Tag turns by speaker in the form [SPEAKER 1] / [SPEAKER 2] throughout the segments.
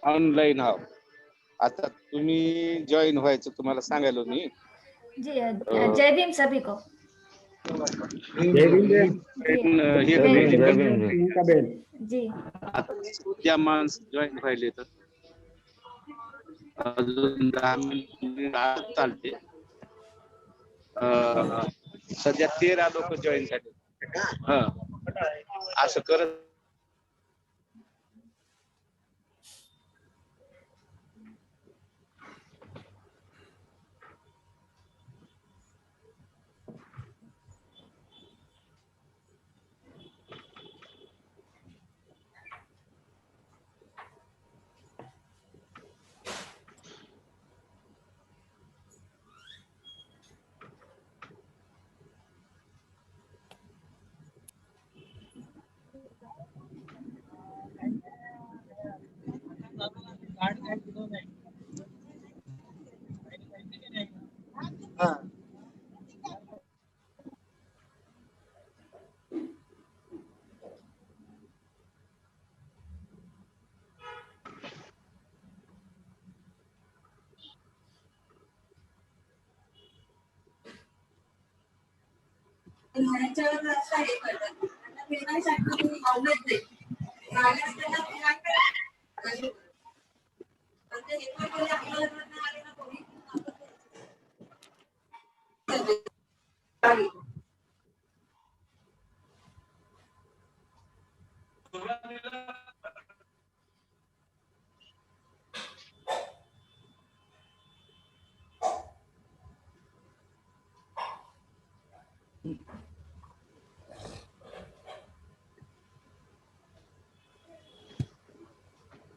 [SPEAKER 1] Online हा. आता तुम्ही जॉईन व्हायचं तुम्हाला सांगायलो मी.
[SPEAKER 2] जी जय भीम सभी को।
[SPEAKER 3] जय भीम
[SPEAKER 2] जी
[SPEAKER 1] ज्या माणसं जॉईन व्हायले तर अजून 10 मिनिट चालते. सध्या 13 लोक जॉईन झाले. हा असं करत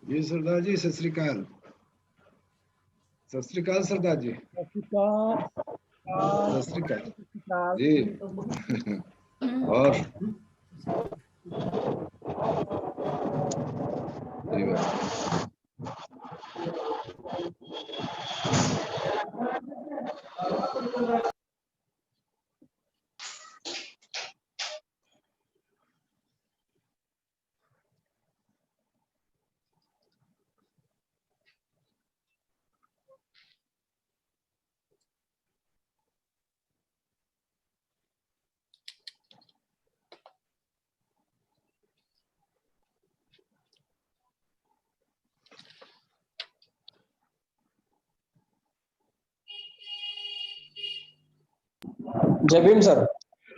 [SPEAKER 3] जी सरदार जी सत श्री अकाल। सत श्री अकाल सरदार जी। सत श्री अकाल जी। और जी
[SPEAKER 4] जय भीम सर।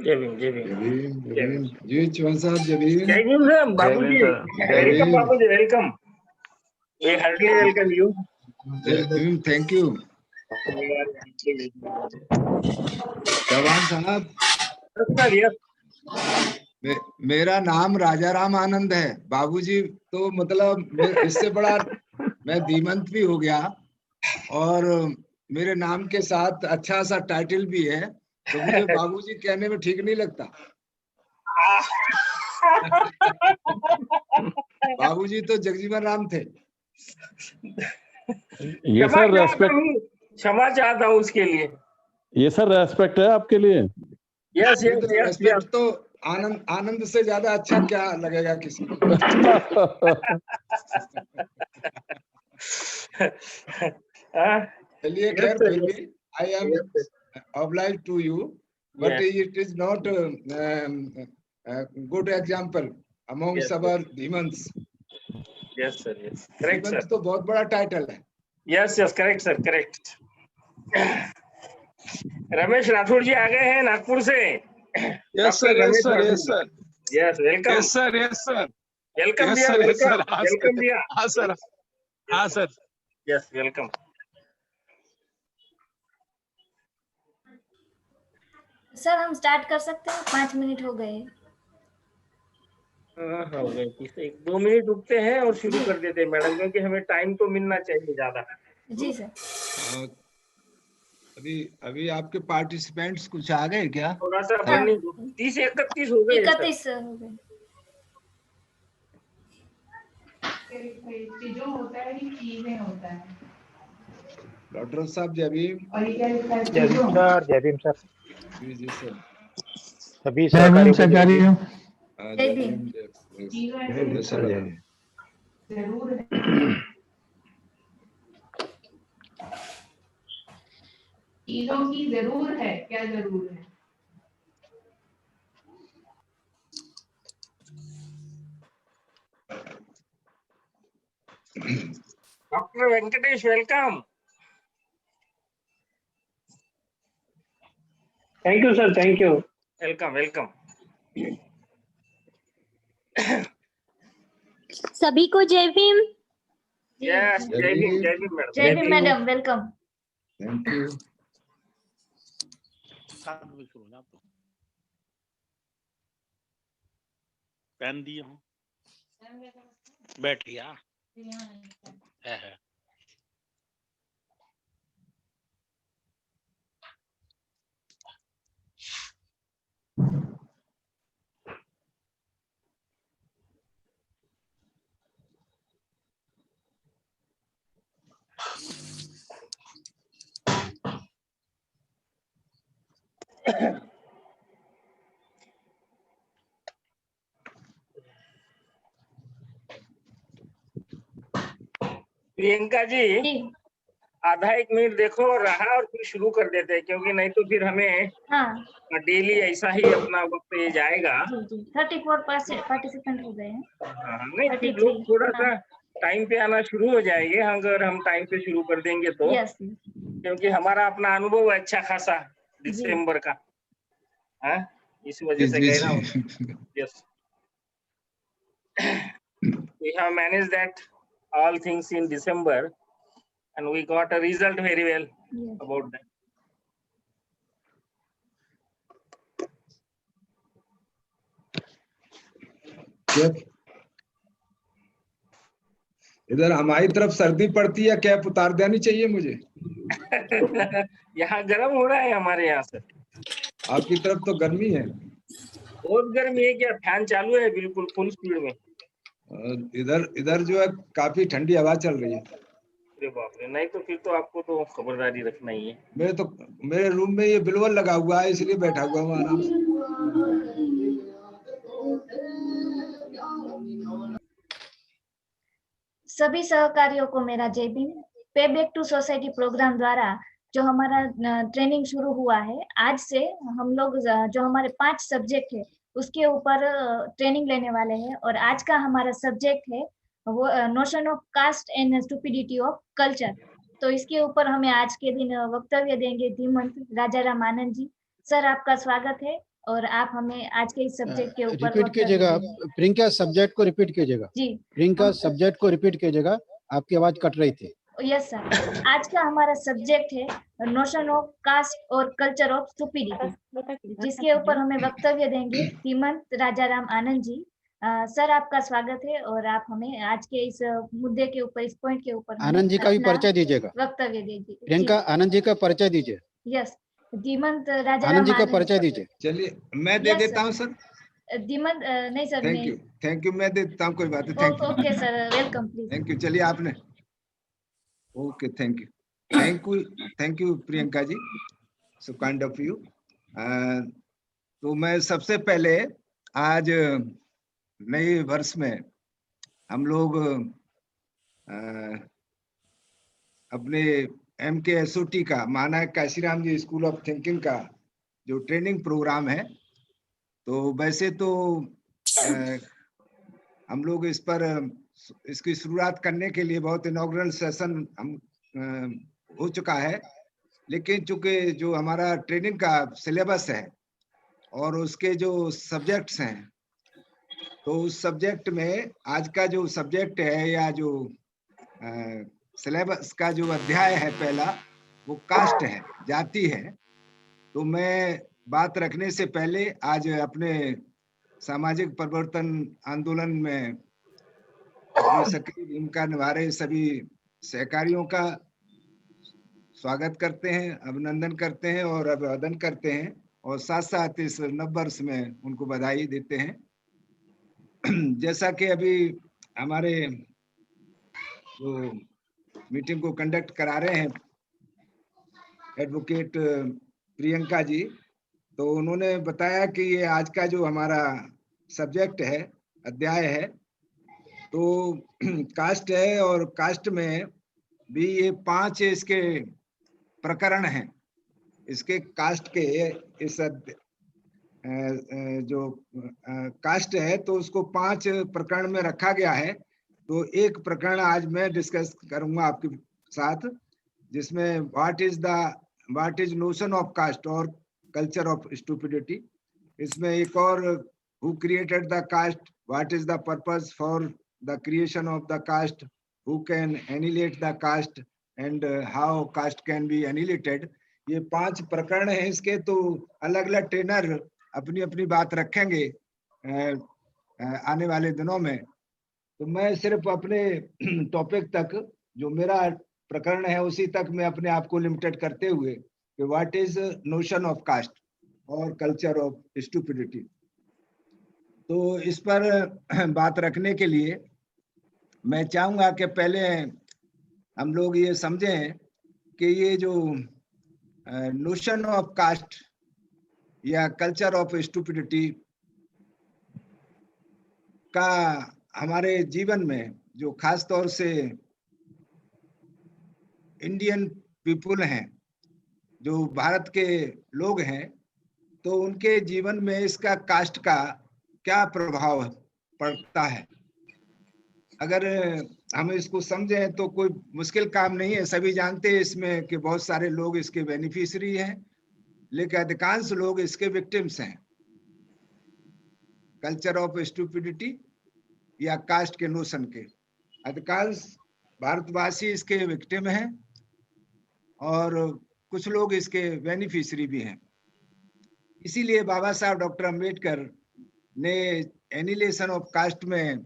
[SPEAKER 5] जय भीम जय
[SPEAKER 3] जय
[SPEAKER 5] भीम
[SPEAKER 3] भीम जय भीम जी चौहान साहब जय भीम।
[SPEAKER 5] जय भीम सर बाबूजी। वेलकम बाबूजी welcome. We hardly welcome you.
[SPEAKER 3] जय भीम थैंक यू। चौहान साहब
[SPEAKER 5] सर यस
[SPEAKER 3] मेरा नाम राजा राम आनंद है। बाबूजी तो मतलब इससे बड़ा मैं धीमंत भी हो गया और मेरे नाम के साथ अच्छा सा टाइटल भी है, तो मुझे बाबूजी कहने में ठीक नहीं लगता। बाबूजी तो जगजीवन राम थे।
[SPEAKER 6] ये सर रेस्पेक्ट,
[SPEAKER 5] क्षमा चाहता हूँ उसके लिए।
[SPEAKER 6] ये सर रेस्पेक्ट है आपके लिए।
[SPEAKER 5] यस यस यस
[SPEAKER 3] रेस्पेक्ट तो आनंद आनंद से ज्यादा अच्छा क्या लगेगा किसी को। चलिए खैर फिर भी I am obliged to you, but it is not good example amongst our demons.
[SPEAKER 5] Yes sir yes correct sir.
[SPEAKER 3] तो बहुत बड़ा टाइटल है।
[SPEAKER 5] Yes yes correct sir correct. Ramesh Rathore ji आ गए हैं नागपुर से।
[SPEAKER 1] Yes sir yes sir yes sir
[SPEAKER 5] yes welcome.
[SPEAKER 1] Yes sir yes sir
[SPEAKER 5] welcome भैया welcome भैया।
[SPEAKER 1] हाँ सर हाँ सर
[SPEAKER 5] यस वेलकम।
[SPEAKER 2] सर हम स्टार्ट कर सकते हैं, 5 मिनट हो गए।
[SPEAKER 5] हो गए 1-2 मिनट रुकते हैं और शुरू कर देते हैं मैडम, क्योंकि हमें टाइम तो मिलना चाहिए ज्यादा।
[SPEAKER 2] जी सर।
[SPEAKER 3] अभी आपके पार्टिसिपेंट्स कुछ आ गए क्या?
[SPEAKER 5] थोड़ा सा 30-31 हो गए।
[SPEAKER 2] 31 हो गए।
[SPEAKER 7] जो होता है चीजें होता है।
[SPEAKER 3] डॉक्टर साहब जय भीम।
[SPEAKER 4] जय भीम सर। जय भीम सर।
[SPEAKER 3] जी सर
[SPEAKER 4] सभी सहकारियों को जय भीम।
[SPEAKER 2] जय भीम।
[SPEAKER 3] जरूर
[SPEAKER 7] चीजों की जरूर है, क्या जरूर है?
[SPEAKER 5] Doctor Venkatesh, welcome.
[SPEAKER 4] Thank you sir, thank you.
[SPEAKER 5] Welcome welcome.
[SPEAKER 8] सभी को जय भीम।
[SPEAKER 5] यस, जय भीम, जय भीम मैडम।
[SPEAKER 2] जय Bhim madam, welcome.
[SPEAKER 3] Thank you.
[SPEAKER 9] Pen दिए हूँ, बैठ गया है।
[SPEAKER 5] प्रियंका जी, आधा एक मिनट देखो रहा और फिर शुरू कर देते हैं, क्योंकि नहीं तो फिर हमें
[SPEAKER 2] हाँ
[SPEAKER 5] डेली ऐसा ही अपना वक्त ये जाएगा।
[SPEAKER 2] जी जी, 34 पार्टिसिपेंट हो गए हैं।
[SPEAKER 5] नहीं, फिर लोग थोड़ा सा टाइम पे आना शुरू हो जाएंगे अगर हम टाइम पे शुरू कर देंगे तो।
[SPEAKER 2] यस,
[SPEAKER 5] क्योंकि हमारा अपना अनुभव है अच्छा खासा दिसंबर का, हाँ, इस वजह से कह रहा हूँ। Yes, we have managed that all things in December and we got a result very well about that.
[SPEAKER 3] इधर हमारी तरफ सर्दी पड़ती है, कैप उतार देनी चाहिए मुझे?
[SPEAKER 5] यहाँ गर्म हो रहा है हमारे यहाँ से।
[SPEAKER 3] आपकी तरफ तो गर्मी है।
[SPEAKER 5] बहुत गर्मी है क्या? फैन चालू है बिल्कुल फुल स्पीड में।
[SPEAKER 3] इधर जो है काफी ठंडी हवा चल रही है।
[SPEAKER 5] अरे बाप रे, नहीं तो फिर तो आपको तो खबरदारी रखना ही है।
[SPEAKER 3] मेरे रूम में ये बिल्वल लगा हुआ है, इसलिए बैठा हुआ हूँ आराम से।
[SPEAKER 2] सभी सहकारियों को मेरा जय भीम। पे बैक टू सोसाइटी प्रोग्राम द्वारा जो हमारा ट्रेनिंग शुरू हुआ है, आज से हम लोग जो हमारे 5 सब्जेक्ट है उसके ऊपर ट्रेनिंग लेने वाले हैं। और आज का हमारा सब्जेक्ट है वो notion of caste and stupidity of culture. तो इसके ऊपर हमें आज के दिन वक्तव्य देंगे धीमंत राजाराम आनंद जी। सर, आपका स्वागत है और आप हमें आज के इस सब्जेक्ट के ऊपर
[SPEAKER 10] रिपीट कीजिएगा प्रियंका, सब्जेक्ट को रिपीट कीजिएगा
[SPEAKER 2] जी।
[SPEAKER 10] प्रियंका, सब्जेक्ट को रिपीट कीजिएगा, आपकी आवाज कट रही थी।
[SPEAKER 2] यस सर, आज का हमारा सब्जेक्ट है नोशन ऑफ कास्ट और कल्चर ऑफ स्टुपिडिटी, जिसके ऊपर हमें वक्तव्य देंगे धीमंत राजाराम आनंद जी। सर, आपका स्वागत है और आप हमें आज के इस मुद्दे के ऊपर, इस पॉइंट के ऊपर
[SPEAKER 10] आनंद जी का भी परिचय दीजिएगा।
[SPEAKER 2] वक्तव्य दीजिए।
[SPEAKER 10] प्रियंका, आनंद जी का परिचय दीजिए।
[SPEAKER 2] यस, धीमंत राजाराम
[SPEAKER 10] आनंद जी का परिचय दीजिए।
[SPEAKER 3] चलिए मैं दे देता हूँ सर।
[SPEAKER 2] धीमंत नहीं सर,
[SPEAKER 3] थैंक यू, मैं देता हूँ, कोई बात नहीं। Thank you.
[SPEAKER 2] Okay sir, welcome please.
[SPEAKER 3] Thank you. चलिए आपने, okay, thank you Priyanka ji, so kind of you. तो मैं सबसे पहले आज नए वर्ष में हम लोग अपने MKSOT का, मानक Kashiram ji school of thinking का जो ट्रेनिंग प्रोग्राम है, तो वैसे तो हम लोग इस पर इसकी शुरुआत करने के लिए बहुत इनॉग्रल सेशन हम हो चुका है, लेकिन चूंकि जो हमारा ट्रेनिंग का सिलेबस है और उसके जो सब्जेक्ट्स हैं, तो उस सब्जेक्ट में आज का जो सब्जेक्ट है या जो सिलेबस का जो अध्याय है पहला, वो कास्ट है, जाति है। तो मैं बात रखने से पहले आज अपने सामाजिक परिवर्तन आंदोलन में सक्रिय भूमिका निभा रहे सभी सहकारियों का स्वागत करते हैं, अभिनंदन करते हैं और अभिवादन करते हैं, और साथ साथ इस नव वर्ष में उनको बधाई देते हैं। जैसा कि अभी हमारे जो मीटिंग को कंडक्ट करा रहे हैं एडवोकेट प्रियंका जी, तो उन्होंने बताया कि ये आज का जो हमारा सब्जेक्ट है, अध्याय है, तो कास्ट है, और कास्ट में भी ये 5 इसके प्रकरण हैं। इसके कास्ट के इस जो कास्ट है तो उसको 5 प्रकरण में रखा गया है। तो एक प्रकरण आज मैं डिस्कस करूंगा आपके साथ, जिसमें what is notion of caste और कल्चर ऑफ स्टूपिडिटी। इसमें एक और, who created the caste, what is the purpose for the creation of the caste, who can annihilate the caste and how caste can be annihilated. ये 5 प्रकरण हैं इसके। तो अलग अलग ट्रेनर अपनी अपनी बात रखेंगे आने वाले दिनों में। तो मैं सिर्फ अपने टॉपिक तक, जो मेरा प्रकरण है उसी तक मैं अपने आप को लिमिटेड करते हुए कि what is notion of caste और कल्चर ऑफ स्टूपिडिटी। तो इस पर बात रखने के लिए मैं चाहूंगा कि पहले हम लोग ये समझें कि ये जो नोशन ऑफ कास्ट या कल्चर ऑफ स्टूपिडिटी का हमारे जीवन में, जो खास तौर से इंडियन पीपुल हैं, जो भारत के लोग हैं, तो उनके जीवन में इसका कास्ट का क्या प्रभाव पड़ता है। अगर हम इसको समझें तो कोई मुश्किल काम नहीं है। सभी जानते हैं इसमें कि बहुत सारे लोग इसके बेनिफिशियरी हैं, लेकिन अधिकांश लोग इसके विक्टिम्स हैं, कल्चर ऑफ स्टूपिडिटी या कास्ट के नोशन के। अधिकांश भारतवासी इसके विक्टिम हैं और कुछ लोग इसके बेनिफिशियरी भी हैं। इसीलिए बाबा साहब डॉक्टर अंबेडकर ने एनिलेशन ऑफ कास्ट में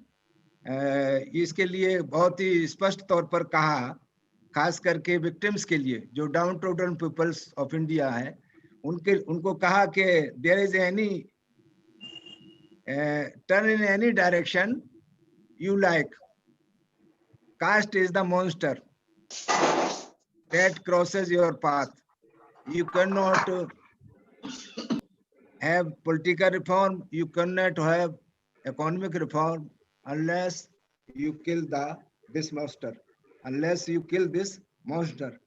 [SPEAKER 3] इसके लिए बहुत ही स्पष्ट तौर पर कहा, खास करके विक्टिम्स के लिए, जो down trodden peoples of India है, उनको कहा कि there is any turn in any direction you like, caste is the monster that crosses your path. You cannot have political reform, you cannot have economic reform unless you kill this monster, unless you kill this monster.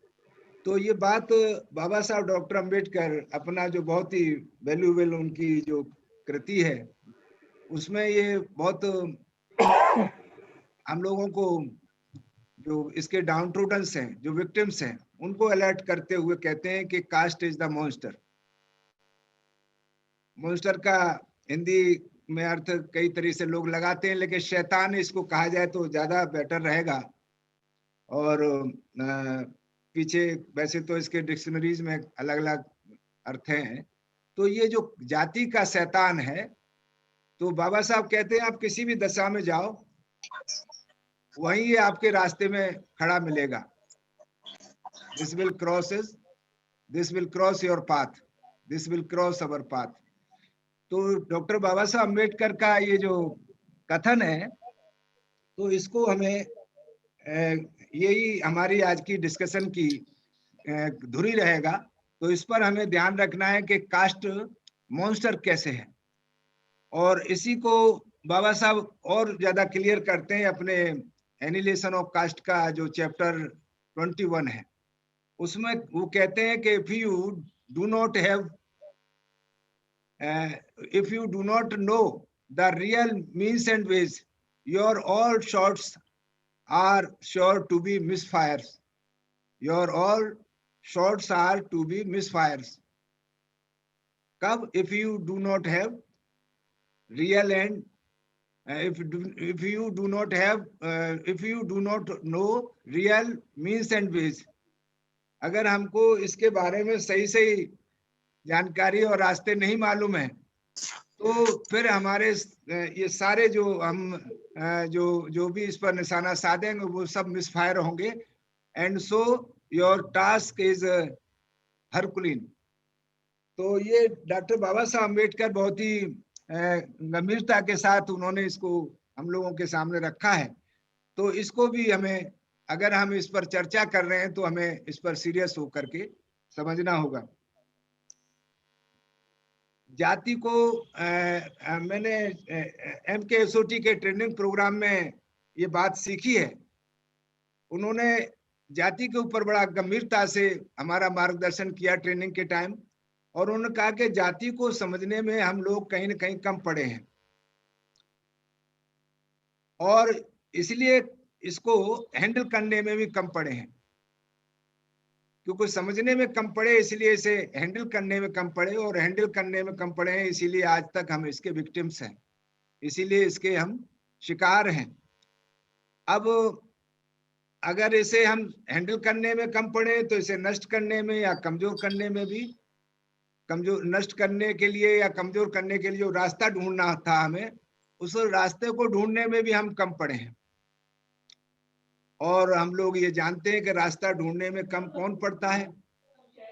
[SPEAKER 3] तो ये बात बाबा साहब doctor Ambedkar अपना जो बहुत ही valuable उनकी जो कृति है उसमें ये बहुत हम लोगों को, जो इसके डाउन ट्रोडन्स हैं, जो विक्टिम्स हैं, उनको अलर्ट करते हुए कहते हैं कि caste is the monster. Monster का हिंदी में अर्थ कई तरह से लोग लगाते हैं, लेकिन शैतान इसको कहा जाए तो ज्यादा बेटर रहेगा। और पीछे वैसे तो इसके डिक्शनरीज में अलग अलग अर्थ हैं। तो ये जो जाति का शैतान है, तो बाबा साहब कहते हैं आप किसी भी दशा में जाओ, वहीं ये आपके रास्ते में खड़ा मिलेगा। This will cross your path, this will cross our path. तो डॉक्टर बाबा साहब अम्बेडकर का ये जो कथन है, तो इसको हमें यही हमारी आज की डिस्कशन की धुरी रहेगा। तो इस पर हमें ध्यान रखना है कि कास्ट मॉन्स्टर कैसे है, और इसी को बाबा साहब और ज्यादा क्लियर करते हैं अपने एनिलेशन ऑफ कास्ट का जो चैप्टर 21 है। उसमें वो कहते हैं कि if you do not know the real means and ways, your all shots are sure to be misfires, your all shots are to be misfires. कब? If you do not have real and if you do not know real means and ways। अगर हमको इसके बारे में सही सही जानकारी और रास्ते नहीं मालूम है, तो फिर हमारे ये सारे जो हम जो भी इस पर निशाना साधेंगे वो सब मिसफायर होंगे। And so your task is herculean. तो ये डॉक्टर बाबा साहब अम्बेडकर बहुत ही गंभीरता के साथ उन्होंने इसको हम लोगों के सामने रखा है। तो इसको भी हमें, अगर हम इस पर चर्चा कर रहे हैं तो हमें इस पर सीरियस होकर के समझना होगा। जाति को मैंने MKSOT के ट्रेनिंग प्रोग्राम में ये बात सीखी है। उन्होंने जाति के ऊपर बड़ा गंभीरता से हमारा मार्गदर्शन किया ट्रेनिंग के टाइम, और उन्होंने कहा कि जाति को समझने में हम लोग कहीं ना कहीं कम पड़े हैं, और इसलिए इसको हैंडल करने में भी कम पड़े हैं। क्योंकि समझने में कम पड़े इसलिए इसे हैंडल करने में कम पड़े, और हैंडल करने में कम पड़े हैं इसीलिए आज तक हम इसके विक्टिम्स हैं, इसीलिए इसके हम शिकार हैं। अब अगर इसे हम हैंडल करने में कम पड़े तो इसे नष्ट करने में या कमजोर करने में भी, कमजोर नष्ट करने के लिए या कमजोर करने के लिए जो रास्ता ढूंढना था हमें, उस रास्ते को ढूंढने में भी हम कम पड़े हैं। और हम लोग ये जानते हैं कि रास्ता ढूंढने में कम कौन पड़ता है?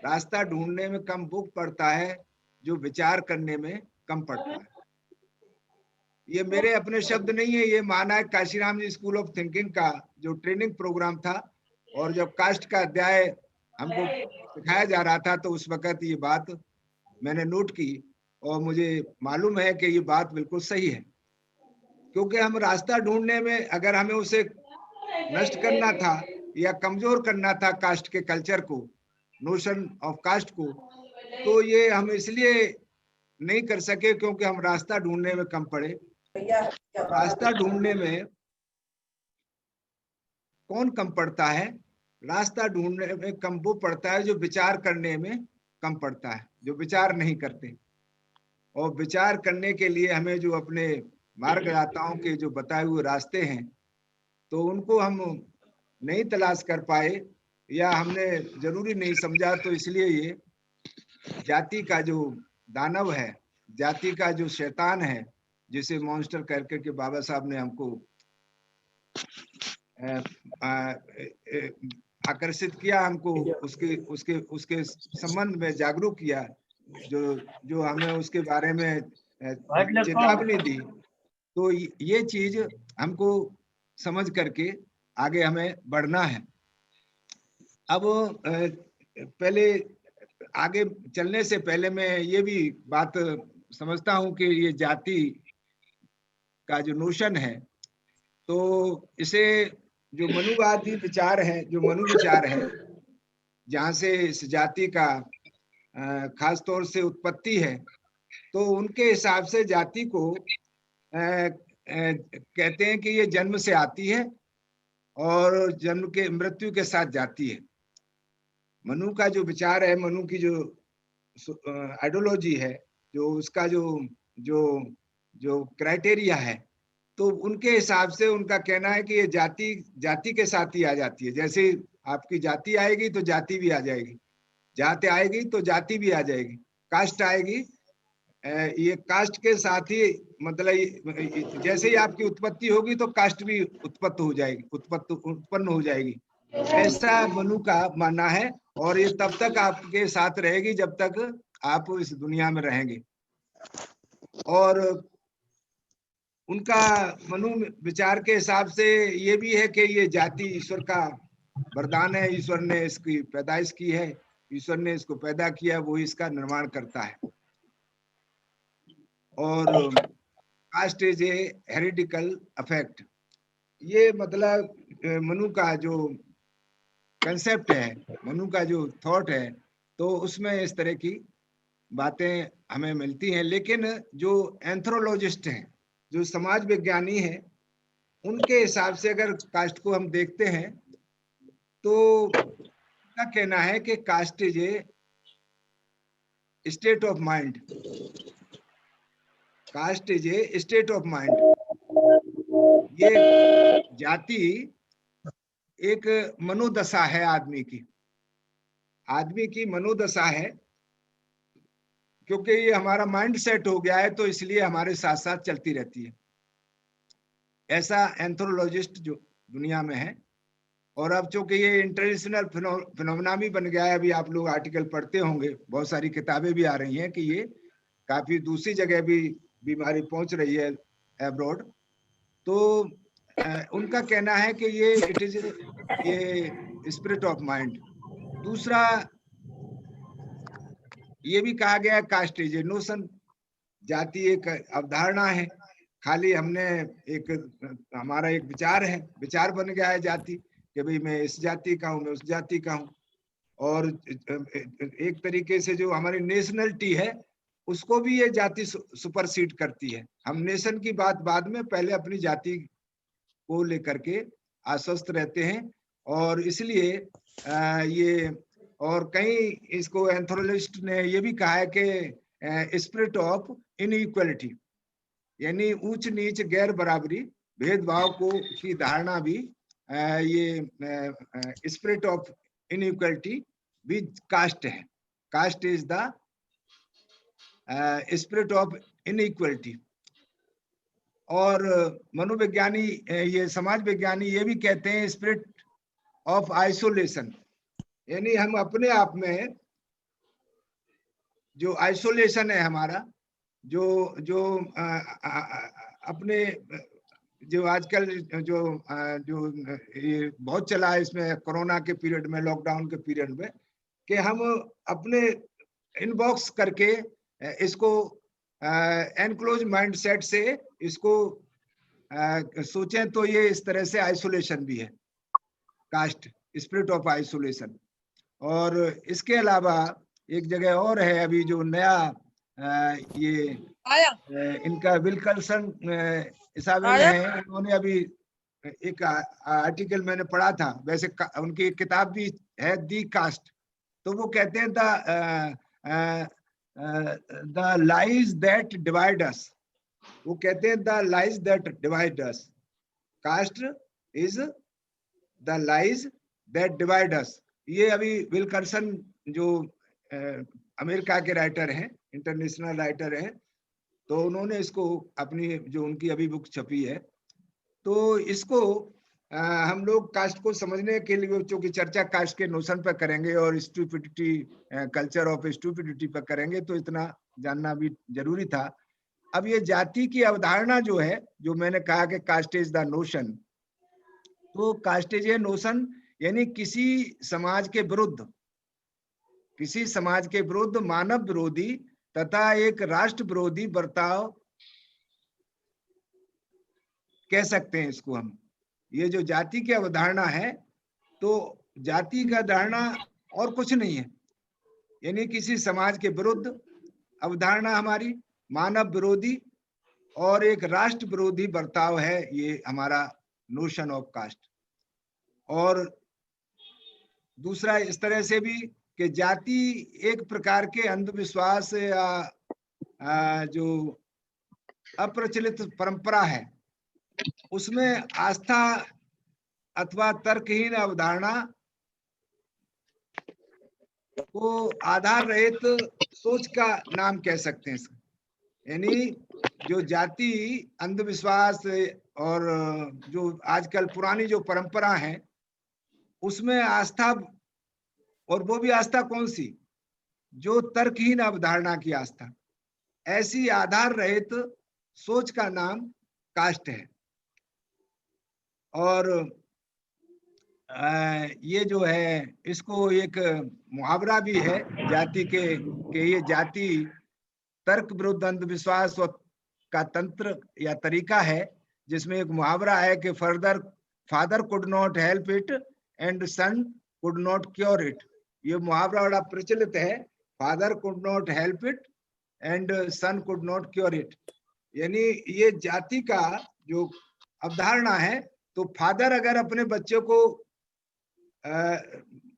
[SPEAKER 3] रास्ता ढूंढने में कम वो पड़ता है जो विचार करने में कम पड़ता है। ये मेरे अपने शब्द नहीं है, ये माना है Kashiram ji school of thinking का जो ट्रेनिंग प्रोग्राम था, और जब कास्ट का अध्याय हमको सिखाया जा रहा था तो उस वक्त ये बात मैंने नोट की, और मुझे मालूम है कि ये बात बिल्कुल सही है। क्योंकि हम रास्ता ढूंढने में अगर हमें उसे नष्ट करना था या कमजोर करना था कास्ट के कल्चर को, नोशन ऑफ कास्ट को, तो ये हम इसलिए नहीं कर सके क्योंकि हम रास्ता ढूंढने में कम पड़े। रास्ता ढूंढने में कौन कम पड़ता है? रास्ता ढूंढने में कम वो पड़ता है जो विचार करने में कम पड़ता है, जो विचार नहीं करते। और विचार करने के लिए हमें जो अपने मार्गदाताओं के जो बताए हुए रास्ते हैं, तो उनको हम नहीं तलाश कर पाए या हमने जरूरी नहीं समझा, तो इसलिए ये जाति का जो दानव है, जाति का जो शैतान है, जिसे मॉन्स्टर करके के बाबा साहब ने हमको आकर्षित किया, हमको उसके उसके उसके संबंध में जागरूक किया, जो हमें उसके बारे में चेतावनी दी। तो ये चीज हमको समझ करके आगे हमें बढ़ना है। अब पहले आगे चलने से पहले मैं ये भी बात समझता हूँ कि ये जाति का जो नोशन है, तो इसे जो मनुवादी विचार है, जो मनु विचार है, जहाँ से इस जाति का खास तौर से उत्पत्ति है, तो उनके हिसाब से जाति को कहते हैं कि ये जन्म से आती है और जन्म के मृत्यु के साथ जाती है। मनु का जो विचार है, मनु की जो आइडियोलॉजी है, जो उसका जो क्राइटेरिया है, तो उनके हिसाब से उनका कहना है कि ये जाति के साथ ही आ जाती है। जैसे आपकी जाति आएगी तो जाति भी आ जाएगी, जाति आएगी तो जाति भी आ जाएगी, कास्ट आएगी, ये कास्ट के साथ ही, मतलब जैसे ही आपकी उत्पत्ति होगी तो कास्ट भी उत्पन्न हो जाएगी। ऐसा मनु का मानना है, और ये तब तक आपके साथ रहेगी जब तक आप इस दुनिया में रहेंगे। और उनका मनु विचार के हिसाब से ये भी है कि ये जाति ईश्वर का वरदान है, ईश्वर ने इसकी पैदाइश की है, ईश्वर ने इसको पैदा किया, वो इसका निर्माण करता है। और कास्ट इज ए हेरिडिकल अफेक्ट, ये मतलब मनु का जो कंसेप्ट है, मनु का जो थॉट है, तो उसमें इस तरह की बातें हमें मिलती हैं। लेकिन जो एंथ्रोलॉजिस्ट हैं, जो समाज विज्ञानी हैं, उनके हिसाब से अगर कास्ट को हम देखते हैं तो उनका कहना है कि caste is a state of mind, caste is a state of mind. ये जाति एक मनोदशा है, आदमी की मनोदशा है, क्योंकि ये हमारा माइंड सेट हो गया है, तो इसलिए हमारे साथ साथ चलती रहती है। ऐसा एंथ्रोलॉजिस्ट जो दुनिया में है। और अब चूंकि ये इंटरनेशनल फिनोमेना भी बन गया है, अभी आप लोग आर्टिकल पढ़ते होंगे, बहुत सारी किताबें भी आ रही हैं कि ये काफी दूसरी जगह भी बीमारी पहुंच रही है अब्रॉड। तो उनका कहना है कि ये इट इज ये स्पिरिट ऑफ माइंड। दूसरा ये भी कहा गया है कास्ट इज ए नोशन, जाति एक अवधारणा है, खाली हमने हमारा एक विचार है, विचार बन गया है जाति। कि भाई मैं इस जाति का हूँ, मैं उस जाति का हूँ। और एक तरीके से जो हमारी नेशनलिटी है उसको भी ये जाति सुपरसीड करती है। हम नेशन की बात बाद में, पहले अपनी जाति को लेकर के आश्वस्त रहते हैं। और इसलिए ये, और कई इसको एंथ्रोपोलॉजिस्ट ने ये भी कहा है कि स्पिरिट ऑफ इनइक्वालिटी, यानी ऊंच नीच गैर बराबरी भेदभाव को की धारणा भी ये स्पिरिट ऑफ इनइक्वालिटी भी कास्ट है। Caste is the spirit of inequality. और मनोविज्ञानी, ये समाज विज्ञानी ये भी कहते हैं स्पिरिट ऑफ आइसोलेशन, यानी हम अपने आप में जो आइसोलेशन है हमारा, जो अपने, जो आजकल जो ये बहुत चला है इसमें कोरोना के पीरियड में, लॉकडाउन के पीरियड में, कि हम अपने इनबॉक्स करके इसको एनक्लोज माइंडसेट से इसको सोचें तो ये इस तरह से आइसोलेशन भी है, कास्ट, स्पिरिट ऑफ आइसोलेशन। और इसके अलावा एक जगह और है अभी जो नया ये इनका विल्कर्सन इसाबेल है, उन्होंने अभी एक आर्टिकल मैंने पढ़ा था, वैसे उनकी एक किताब भी है दी कास्ट, तो वो कहते हैं the lies that divide us, वो कहते हैं the lies that divide us, caste is the lies that divide us. ये अभी विल्कर्सन जो अमेरिका के राइटर हैं, इंटरनेशनल राइटर हैं, तो उन्होंने इसको अपनी जो उनकी अभी बुक छपी है, तो इसको हम लोग कास्ट को समझने के लिए चूंकि चर्चा कास्ट के नोशन पर करेंगे और स्टूपिडिटी, कल्चर ऑफ स्टूपिडिटी पर करेंगे, तो इतना जानना भी जरूरी था। अब ये जाति की अवधारणा जो है, जो मैंने कहा कि कास्ट इज द नोशन, तो कास्ट इज ए नोशन, यानी किसी समाज के विरुद्ध, किसी समाज के विरुद्ध मानव विरोधी तथा एक राष्ट्र विरोधी बर्ताव कह सकते हैं इसको हम। ये जो जाति की अवधारणा है, तो जाति का धारणा और कुछ नहीं है, यानी किसी समाज के विरुद्ध अवधारणा हमारी, मानव विरोधी और एक राष्ट्र विरोधी बर्ताव है, ये हमारा नोशन ऑफ कास्ट। और दूसरा इस तरह से भी कि जाति एक प्रकार के अंधविश्वास या जो अप्रचलित परंपरा है, उसमें आस्था अथवा तर्कहीन अवधारणा को आधार रहित सोच का नाम कह सकते हैं। यानी जो जाति अंधविश्वास और जो आजकल पुरानी जो परंपरा है, उसमें आस्था, और वो भी आस्था कौन सी, जो तर्कहीन अवधारणा की आस्था, ऐसी आधार रहित सोच का नाम कास्ट है। और ये जो है, इसको एक मुहावरा भी है जाति के, कि ये जाति तर्क विरुद्ध अंधविश्वास का तंत्र या तरीका है, जिसमें एक मुहावरा है कि father could not help it and son could not cure it. ये मुहावरा बड़ा प्रचलित है, father could not help it and son could not cure it. यानी ये जाति का जो अवधारणा है, तो फादर अगर अपने बच्चे को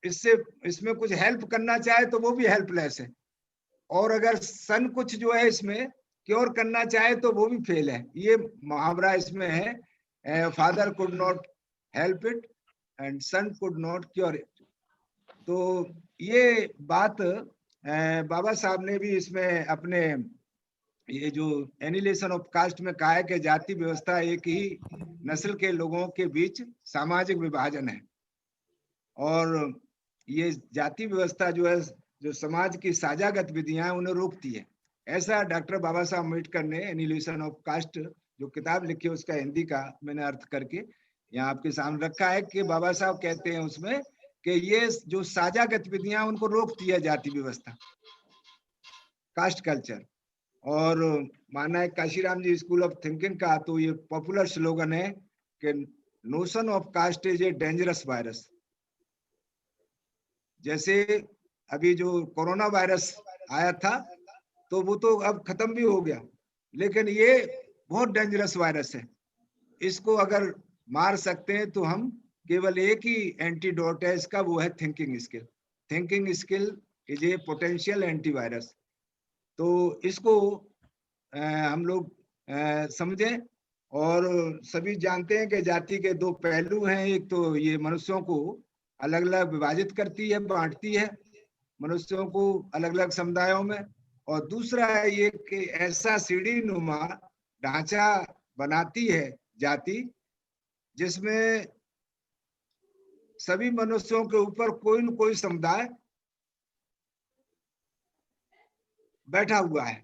[SPEAKER 3] इसमें कुछ हेल्प करना चाहे तो वो भी हेल्पलेस है, और अगर सन कुछ जो है इसमें क्योर करना चाहे तो वो भी फेल है। ये मुहावरा इसमें है, father could not help it and son could not cure it. तो ये बात बाबा साहब ने भी इसमें अपने ये जो एनिलेशन ऑफ कास्ट में कहा है कि जाति व्यवस्था एक ही नस्ल के लोगों के बीच सामाजिक विभाजन है, और ये जाति व्यवस्था जो है, जो समाज की साझा गतिविधियां उन्हें रोकती है। ऐसा डॉक्टर बाबा साहब अम्बेडकर ने एनिलेशन ऑफ कास्ट जो किताब लिखी है, उसका हिंदी का मैंने अर्थ करके यहाँ आपके सामने रखा है, कि बाबा साहब कहते हैं उसमें कि ये जो साझा गतिविधियां उनको रोकती है जाति व्यवस्था, कास्ट कल्चर। और माना है Kashiram ji school of thinking का, तो ये पॉपुलर स्लोगन है कि notion of caste is a dangerous virus. जैसे अभी जो कोरोना वायरस आया था तो वो तो अब खत्म भी हो गया, लेकिन ये बहुत डेंजरस वायरस है। इसको अगर मार सकते हैं तो हम केवल एक ही एंटीडोट है इसका, वो है thinking skill. Thinking skill is a potential antivirus. तो इसको हम लोग समझें। और सभी जानते हैं कि जाति के दो पहलू हैं। एक तो ये मनुष्यों को अलग अलग विभाजित करती है, बांटती है मनुष्यों को अलग अलग समुदायों में, और दूसरा है ये कि ऐसा सीढ़ी नुमा ढांचा बनाती है जाति जिसमें सभी मनुष्यों के ऊपर कोई न कोई समुदाय बैठा हुआ है।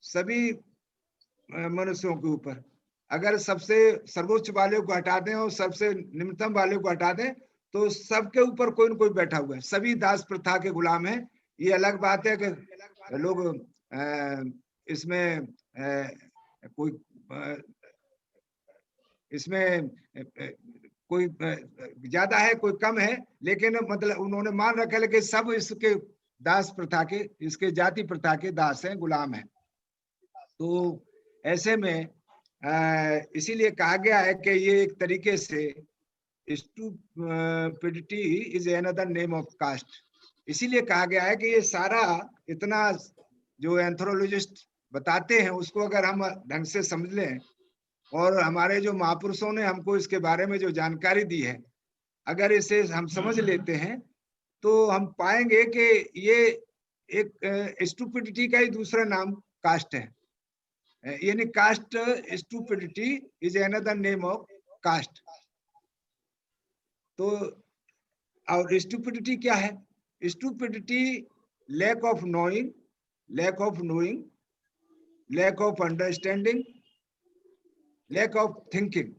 [SPEAKER 3] सभी मनुष्यों के ऊपर अगर सबसे सर्वोच्च वाले को हटा दें और सबसे निम्नतम वाले को हटा दें तो सबके ऊपर कोई न कोई बैठा हुआ है। सभी दास प्रथा के गुलाम हैं। ये अलग बात है कि लोग इसमें कोई इसमें कोई ज्यादा है कोई कम है, लेकिन मतलब उन्होंने मान रखा है कि सब इसके दास प्रथा के, इसके जाति प्रथा के दास हैं, गुलाम हैं। तो ऐसे में इसीलिए कहा गया है कि ये एक तरीके से stupidity is another name of caste. इसीलिए कहा गया है कि ये सारा इतना जो एंथ्रोलॉजिस्ट बताते हैं उसको अगर हम ढंग से समझ लें और हमारे जो महापुरुषों ने हमको इसके बारे में जो जानकारी दी है, अगर इसे हम समझ लेते हैं तो हम पाएंगे कि ये एक स्टूपिडिटी का ही दूसरा नाम कास्ट है। यानी caste, stupidity is another name of caste. तो और स्टूपिडिटी क्या है? Stupidity lack of knowing, lack of knowing, lack of understanding, lack of thinking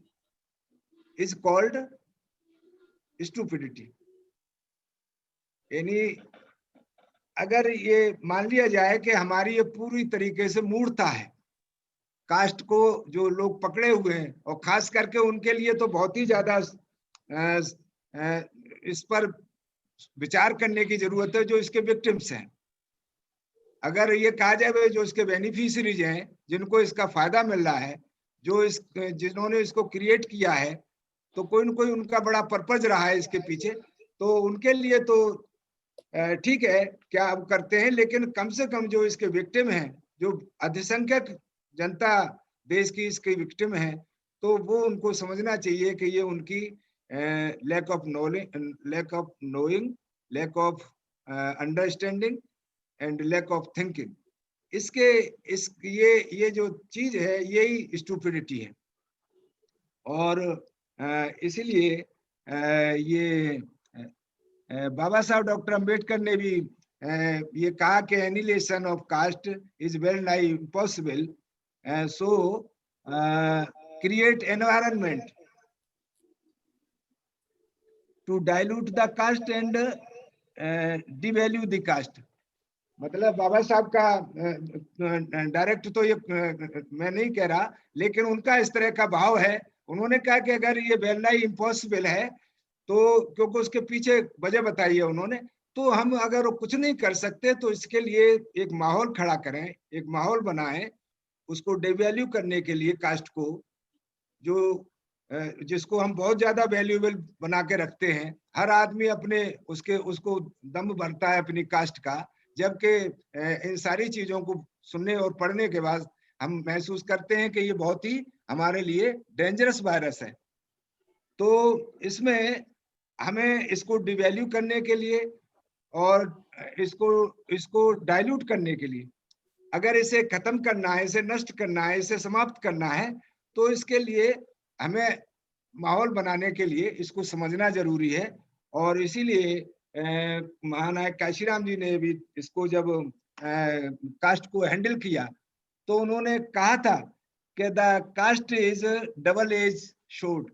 [SPEAKER 3] is called stupidity. यानी अगर ये मान लिया जाए कि हमारी ये पूरी तरीके से मूर्खता है, कास्ट को जो लोग पकड़े हुए हैं, और खास करके उनके लिए तो बहुत ही ज्यादा इस पर विचार करने की जरूरत है जो इसके विक्टिम्स हैं। अगर ये कहा जाए जो इसके बेनिफिशियरीज हैं, जिनको इसका फायदा मिल रहा है, जो जिन्होंने इसको क्रिएट किया है, तो कोई न कोई उनका बड़ा पर्पज रहा है इसके पीछे, तो उनके लिए तो ठीक है क्या अब करते हैं, लेकिन कम से कम जो इसके विक्टिम हैं, जो अधिसंख्यक जनता देश की इसकी विक्टिम है, तो वो उनको समझना चाहिए कि ये उनकी lack of knowing, lack of understanding and lack of thinking, ये जो चीज है यही स्टूपिडिटी है। और इसीलिए ये बाबा साहब डॉक्टर अंबेडकर ने भी ये कहा कि annihilation of caste is well nigh impossible, so create environment to dilute the caste and devalue the caste. मतलब बाबा साहब का डायरेक्ट तो ये मैं नहीं कह रहा, लेकिन उनका इस तरह का भाव है। उन्होंने कहा कि अगर ये वेल नाई इम्पॉसिबल है तो क्योंकि उसके पीछे वजह बताई है उन्होंने, तो हम अगर कुछ नहीं कर सकते तो इसके लिए एक माहौल खड़ा करें, एक माहौल बनाएं उसको डिवैल्यू करने के लिए कास्ट को, जो जिसको हम बहुत ज्यादा वैल्यूएबल बना के रखते हैं। हर आदमी अपने उसको दम भरता है अपनी कास्ट का, जबकि इन सारी चीजों को सुनने और पढ़ने के बाद हम महसूस करते हैं कि ये बहुत ही हमारे लिए डेंजरस वायरस है। तो इसमें हमें इसको डिवैल्यू करने के लिए और इसको डाइल्यूट करने के लिए, अगर इसे खत्म करना है, इसे नष्ट करना है, इसे समाप्त करना है, तो इसके लिए हमें माहौल बनाने के लिए इसको समझना जरूरी है। और इसीलिए महानायक काशीराम जी ने भी इसको जब कास्ट को हैंडल किया तो उन्होंने कहा था कि the caste is double edge sword,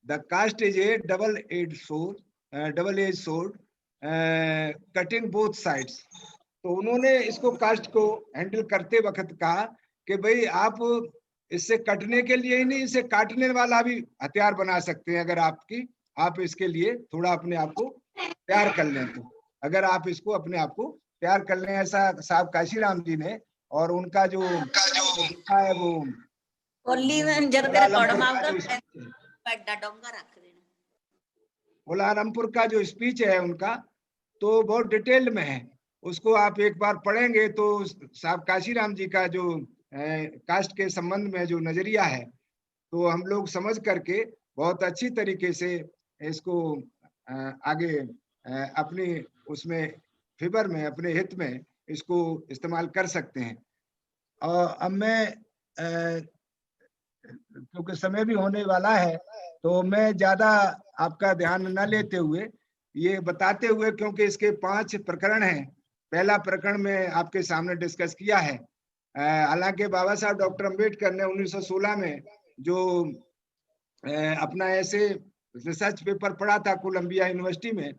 [SPEAKER 3] the caste is a double edge sword cutting both sides. तो उन्होंने इसको कास्ट को हैंडल करते वक्त कहा कि भाई आप इससे कटने के लिए ही नहीं, इसे काटने वाला भी हथियार बना सकते हैं अगर आप इसके लिए थोड़ा अपने आप को तैयार कर लें तो। अगर आप इसको अपने आप को तैयार कर लें, ऐसा साहब काशीराम जी ने, और उनका जो लिखा है वो कोलारमपुर का जो स्पीच है उनका, तो बहुत डिटेल में है। उसको आप एक बार पढ़ेंगे तो साहब काशीराम जी का जो कास्ट के संबंध में जो नजरिया है, तो हम लोग समझ करके बहुत अच्छी तरीके से इसको आगे अपनी उसमें फेवर में, अपने हित में इसको इस्तेमाल कर सकते हैं। और अब मैं क्योंकि समय भी होने वाला है, तो मैं ज्यादा आपका ध्यान न लेते हुए ये बताते हुए, क्योंकि इसके 5 प्रकरण हैं। पहला प्रकरण में आपके सामने डिस्कस किया है। हालांकि बाबा साहब डॉक्टर अंबेडकर ने 1916 में जो अपना ऐसे रिसर्च पेपर पढ़ा था कोलंबिया यूनिवर्सिटी में,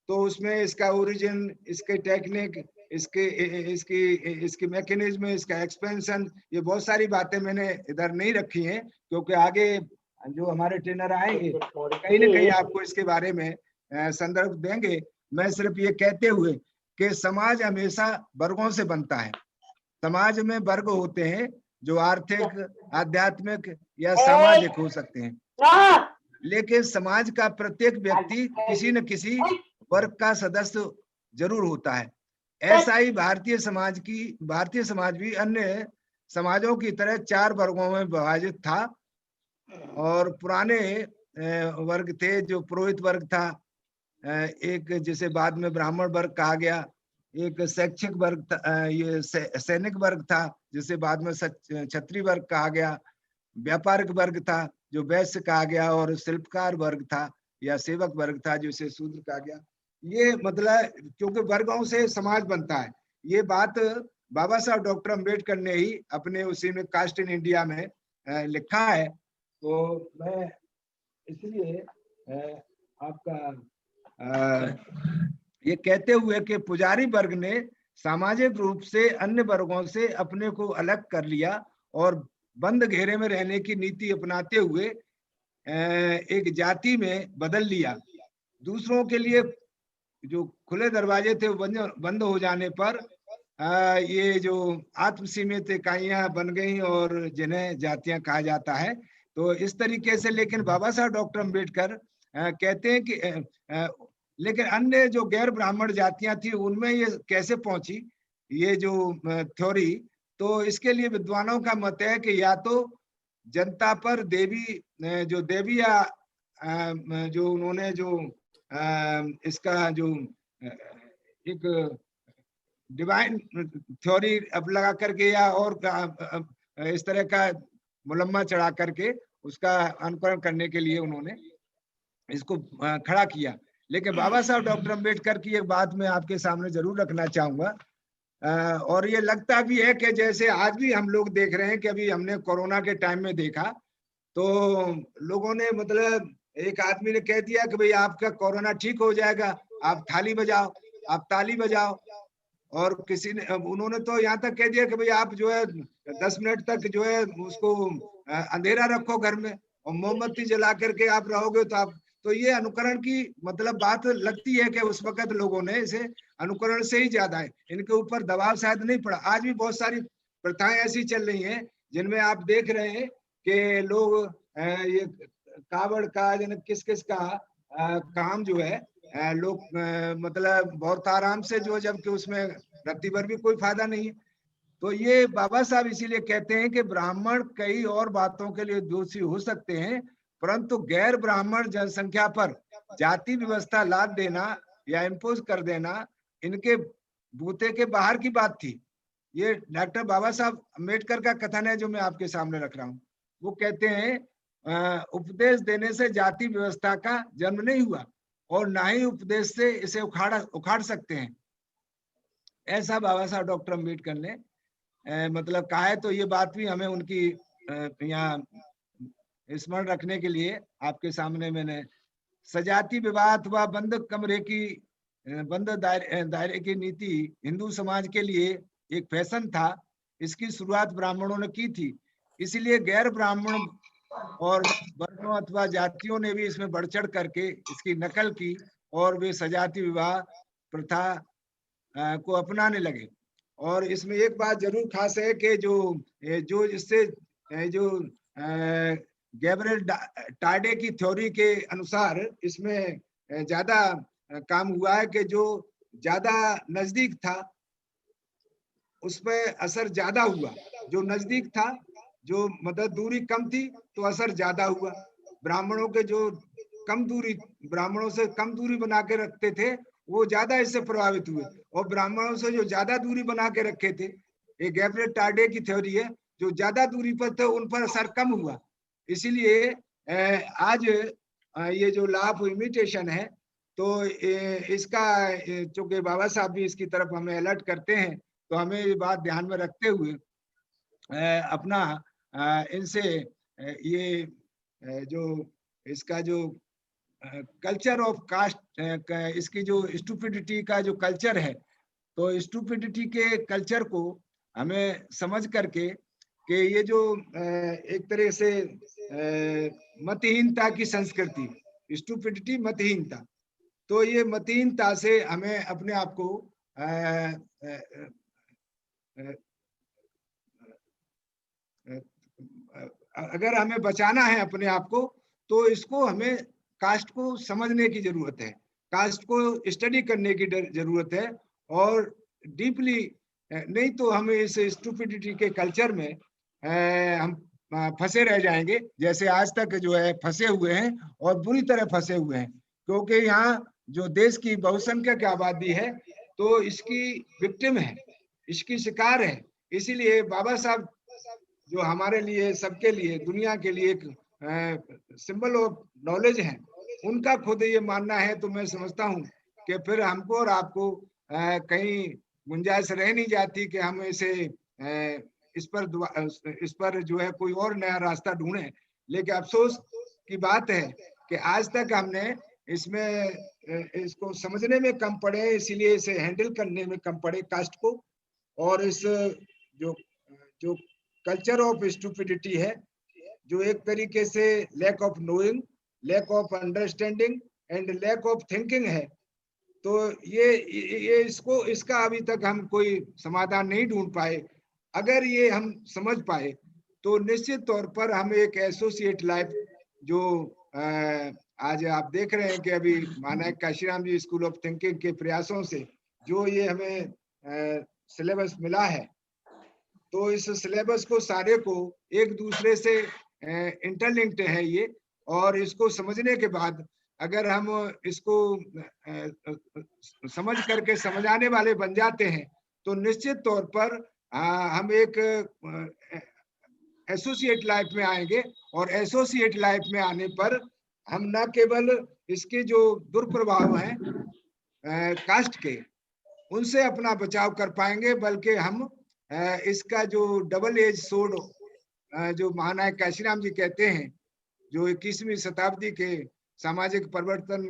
[SPEAKER 3] तो उसमें इसका ओरिजिन, इसके टेक्निक, इसकी मैकेनिज्म, इसका एक्सपेंशन, ये बहुत सारी बातें मैंने इधर नहीं रखी हैं, क्योंकि आगे जो हमारे ट्रेनर आएंगे कहीं ना कहीं आपको इसके बारे में संदर्भ देंगे। मैं सिर्फ ये कहते हुए कि समाज हमेशा वर्गों से बनता है। समाज में वर्ग होते हैं जो आर्थिक, आध्यात्मिक या सामाजिक हो सकते हैं, लेकिन समाज का प्रत्येक व्यक्ति किसी न किसी वर्ग का सदस्य जरूर होता है। ऐसा ही भारतीय समाज भी अन्य समाजों की तरह 4 वर्गों में विभाजित था। और पुराने वर्ग थे, जो पुरोहित वर्ग था, एक जिसे बाद में ब्राह्मण वर्ग कहा गया, एक शैक्षिक वर्ग था, ये सैनिक वर्ग था जिसे बाद में क्षत्रिय वर्ग कहा गया, व्यापारिक वर्ग था जो वैश्य कहा गया, और शिल्पकार वर्ग था या सेवक वर्ग था जिसे शूद्र कहा गया। ये मतलब क्योंकि वर्गों से समाज बनता है, ये बात बाबा साहब डॉक्टर अंबेडकर ने ही अपने उसी में कास्ट इन इंडिया में लिखा है। तो मैं इसलिए आपका ये कहते हुए कि पुजारी वर्ग ने सामाजिक रूप से अन्य वर्गों से अपने को अलग कर लिया और बंद घेरे में रहने की नीति अपनाते हुए एक जाति में बदल लिया। दूसरों के लिए जो खुले दरवाजे थे वो बंद हो जाने पर ये जो आत्मसीमित इकाइयां बन गई और जिन्हें जातियां कहा जाता है। तो इस तरीके से, लेकिन बाबा साहब डॉक्टर अंबेडकर कहते हैं कि लेकिन अन्य जो गैर ब्राह्मण जातियां थी उनमें ये कैसे पहुंची, ये जो थ्योरी, तो इसके लिए विद्वानों का मत है कि या तो जनता पर देवी या जो उन्होंने जो इसका जो एक डिवाइन थ्योरी अब लगा करके या और इस तरह का मुलम्मा चढ़ा करके उसका अनुकरण करने के लिए उन्होंने इसको खड़ा किया। लेकिन बाबा साहब डॉक्टर अंबेडकर की एक बात मैं आपके सामने जरूर रखना चाहूंगा, और ये लगता भी है कि जैसे आज भी हम लोग देख रहे हैं कि अभी हमने कोरोना के टाइम में देखा तो लोगों ने मतलब एक आदमी ने कह दिया कि भाई आपका कोरोना ठीक हो जाएगा, आप थाली बजाओ, आप ताली बजाओ, और किसी ने उन्होंने तो यहाँ तक कह दिया कि भाई आप जो है 10 मिनट तक जो है उसको अंधेरा रखो घर में और मोमबत्ती जला करके आप रहोगे तो आप, तो ये अनुकरण की मतलब बात लगती है कि उस वक्त लोगों ने इसे अनुकरण से ही ज्यादा है, इनके ऊपर दबाव शायद नहीं पड़ा। आज भी बहुत सारी प्रथाएं ऐसी चल रही हैं जिनमें आप देख रहे हैं कि लोग ये कावड़ का किस किस का काम जो है लोग मतलब बहुत आराम से जो, जबकि उसमें रत्ती भर भी कोई फायदा नहीं है। तो ये बाबा साहब इसीलिए कहते हैं कि ब्राह्मण कई और बातों के लिए दोषी हो सकते हैं, परंतु गैर ब्राह्मण जनसंख्या पर जाति व्यवस्था लाद देना या इम्पोज कर देना इनके बूते के बाहर की बात थी। ये डॉक्टर बाबा साहब अम्बेडकर का कथन है जो मैं आपके सामने रख रहा हूँ। वो कहते हैं उपदेश देने से जाति व्यवस्था का जन्म नहीं हुआ और ना ही उपदेश से इसे उखाड़ सकते हैं, ऐसा बाबा साहब डॉक्टर अम्बेडकर ने मतलब कहा है। तो ये बात भी हमें उनकी यहाँ स्मरण रखने के लिए आपके सामने मैंने सजाती विवाह अथवा बंद दायरे की नीति हिंदू समाज के लिए एक फैशन था। इसकी शुरुआत ब्राह्मणों ने की थी। इसीलिए गैर ब्राह्मण और वर्णों अथवा जातियों ने भी इसमें बढ़ चढ़ करके इसकी नकल की और वे सजाति विवाह प्रथा को अपनाने लगे। और इसमें एक बात जरूर खास है कि जो इससे जो गैब्रिएल टार्डे की थ्योरी के अनुसार इसमें ज्यादा काम हुआ है कि जो ज्यादा नजदीक था उस पर असर ज्यादा हुआ, जो नजदीक था, जो मतलब दूरी कम थी तो असर ज्यादा हुआ। ब्राह्मणों के जो ब्राह्मणों से कम दूरी बना के रखते थे वो ज्यादा इससे प्रभावित हुए, और ब्राह्मणों से जो ज्यादा दूरी बना के रखे थे, ये गैब्रिएल टार्डे की थ्योरी है, जो ज्यादा दूरी पर थे उन पर असर कम हुआ। इसीलिए आज ये जो लॉ ऑफ इमिटेशन है, तो इसका चूंकि बाबा साहब भी इसकी तरफ हमें अलर्ट करते हैं, तो हमें ये बात ध्यान में रखते हुए अपना इनसे ये जो इसका जो कल्चर ऑफ कास्ट, इसकी जो स्टूपिडिटी का जो कल्चर है, तो स्टूपिडिटी के कल्चर को हमें समझ करके कि ये जो एक तरह से मतहीनता की संस्कृति, स्टूपिडिटी मतहीनता, तो ये मतहीनता से हमें अपने आप को अगर हमें बचाना है अपने आप को, तो इसको हमें कास्ट को समझने की जरूरत है, कास्ट को स्टडी करने की जरूरत है, और डीपली नहीं तो हम इस स्टूपिडिटी के कल्चर में हम फंसे रह जाएंगे, जैसे आज तक जो है फंसे हुए हैं, और बुरी तरह फंसे हुए हैं। क्योंकि यहाँ जो देश की बहुसंख्यक आबादी है तो इसकी विक्टिम है, इसकी शिकार है। इसीलिए बाबा साहब जो हमारे लिए, सबके लिए, दुनिया के लिए एक सिंबल ऑफ नॉलेज है, उनका खुद ये मानना है, तो मैं समझता हूँ कि फिर हमको और आपको कहीं गुंजाइश रह नहीं जाती कि हम इसे इस पर जो है कोई और नया रास्ता ढूंढे। लेकिन अफसोस की बात है कि आज तक हमने इसमें इसको समझने में कम पड़े, इसीलिए इसे हैंडल करने में कम पड़े कास्ट को। और इस जो जो कल्चर ऑफ स्टूपिडिटी है, जो एक तरीके से lack of knowing, lack of understanding and lack of thinking है, तो ये इसका अभी तक हम कोई समाधान नहीं ढूंढ पाए। अगर ये हम समझ पाए तो निश्चित तौर पर हम एक एसोसिएट लाइफ, जो आज आप देख रहे हैं कि अभी मानायक Kashiram ji school of thinking के प्रयासों से जो ये हमें सिलेबस मिला है, तो इस सिलेबस को सारे को एक दूसरे से इंटरलिंक्ड है ये, और इसको समझने के बाद अगर हम इसको समझ करके समझाने वाले बन जाते हैं, तो निश्चित तौर पर हम एक एसोसिएट लाइफ में आएंगे। और एसोसिएट लाइफ में आने पर हम न केवल इसके जो दुष्प्रभाव हैं कास्ट के, उनसे अपना बचाव कर पाएंगे, बल्कि हम इसका जो डबल एज सोर्ड, जो महानायक काशीराम जी कहते हैं, जो 21वीं शताब्दी के सामाजिक परिवर्तन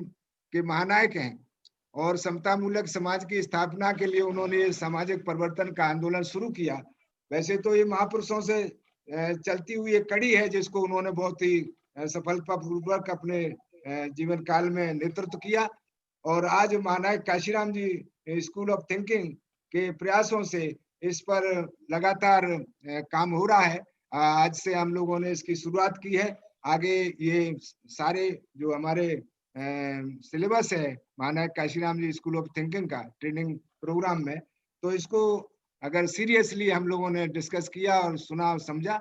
[SPEAKER 3] के महानायक हैं, और समतामूलक समाज की स्थापना के लिए उन्होंने सामाजिक परिवर्तन का आंदोलन शुरू किया। वैसे तो ये महापुरुषों से चलती हुई एक कड़ी है, जिसको उन्होंने बहुत ही सफलतापूर्वक अपने जीवन काल में नेतृत्व किया। और आज महानायक Kashiram ji school of thinking के प्रयासों से इस पर लगातार काम हो रहा है। आज से हम लोगों ने इसकी शुरुआत की है। आगे ये सारे जो हमारे सिलेबस है महानायक Kashiram ji school of thinking का ट्रेनिंग प्रोग्राम में, तो इसको अगर सीरियसली हम लोगों ने डिस्कस किया और सुना और समझा,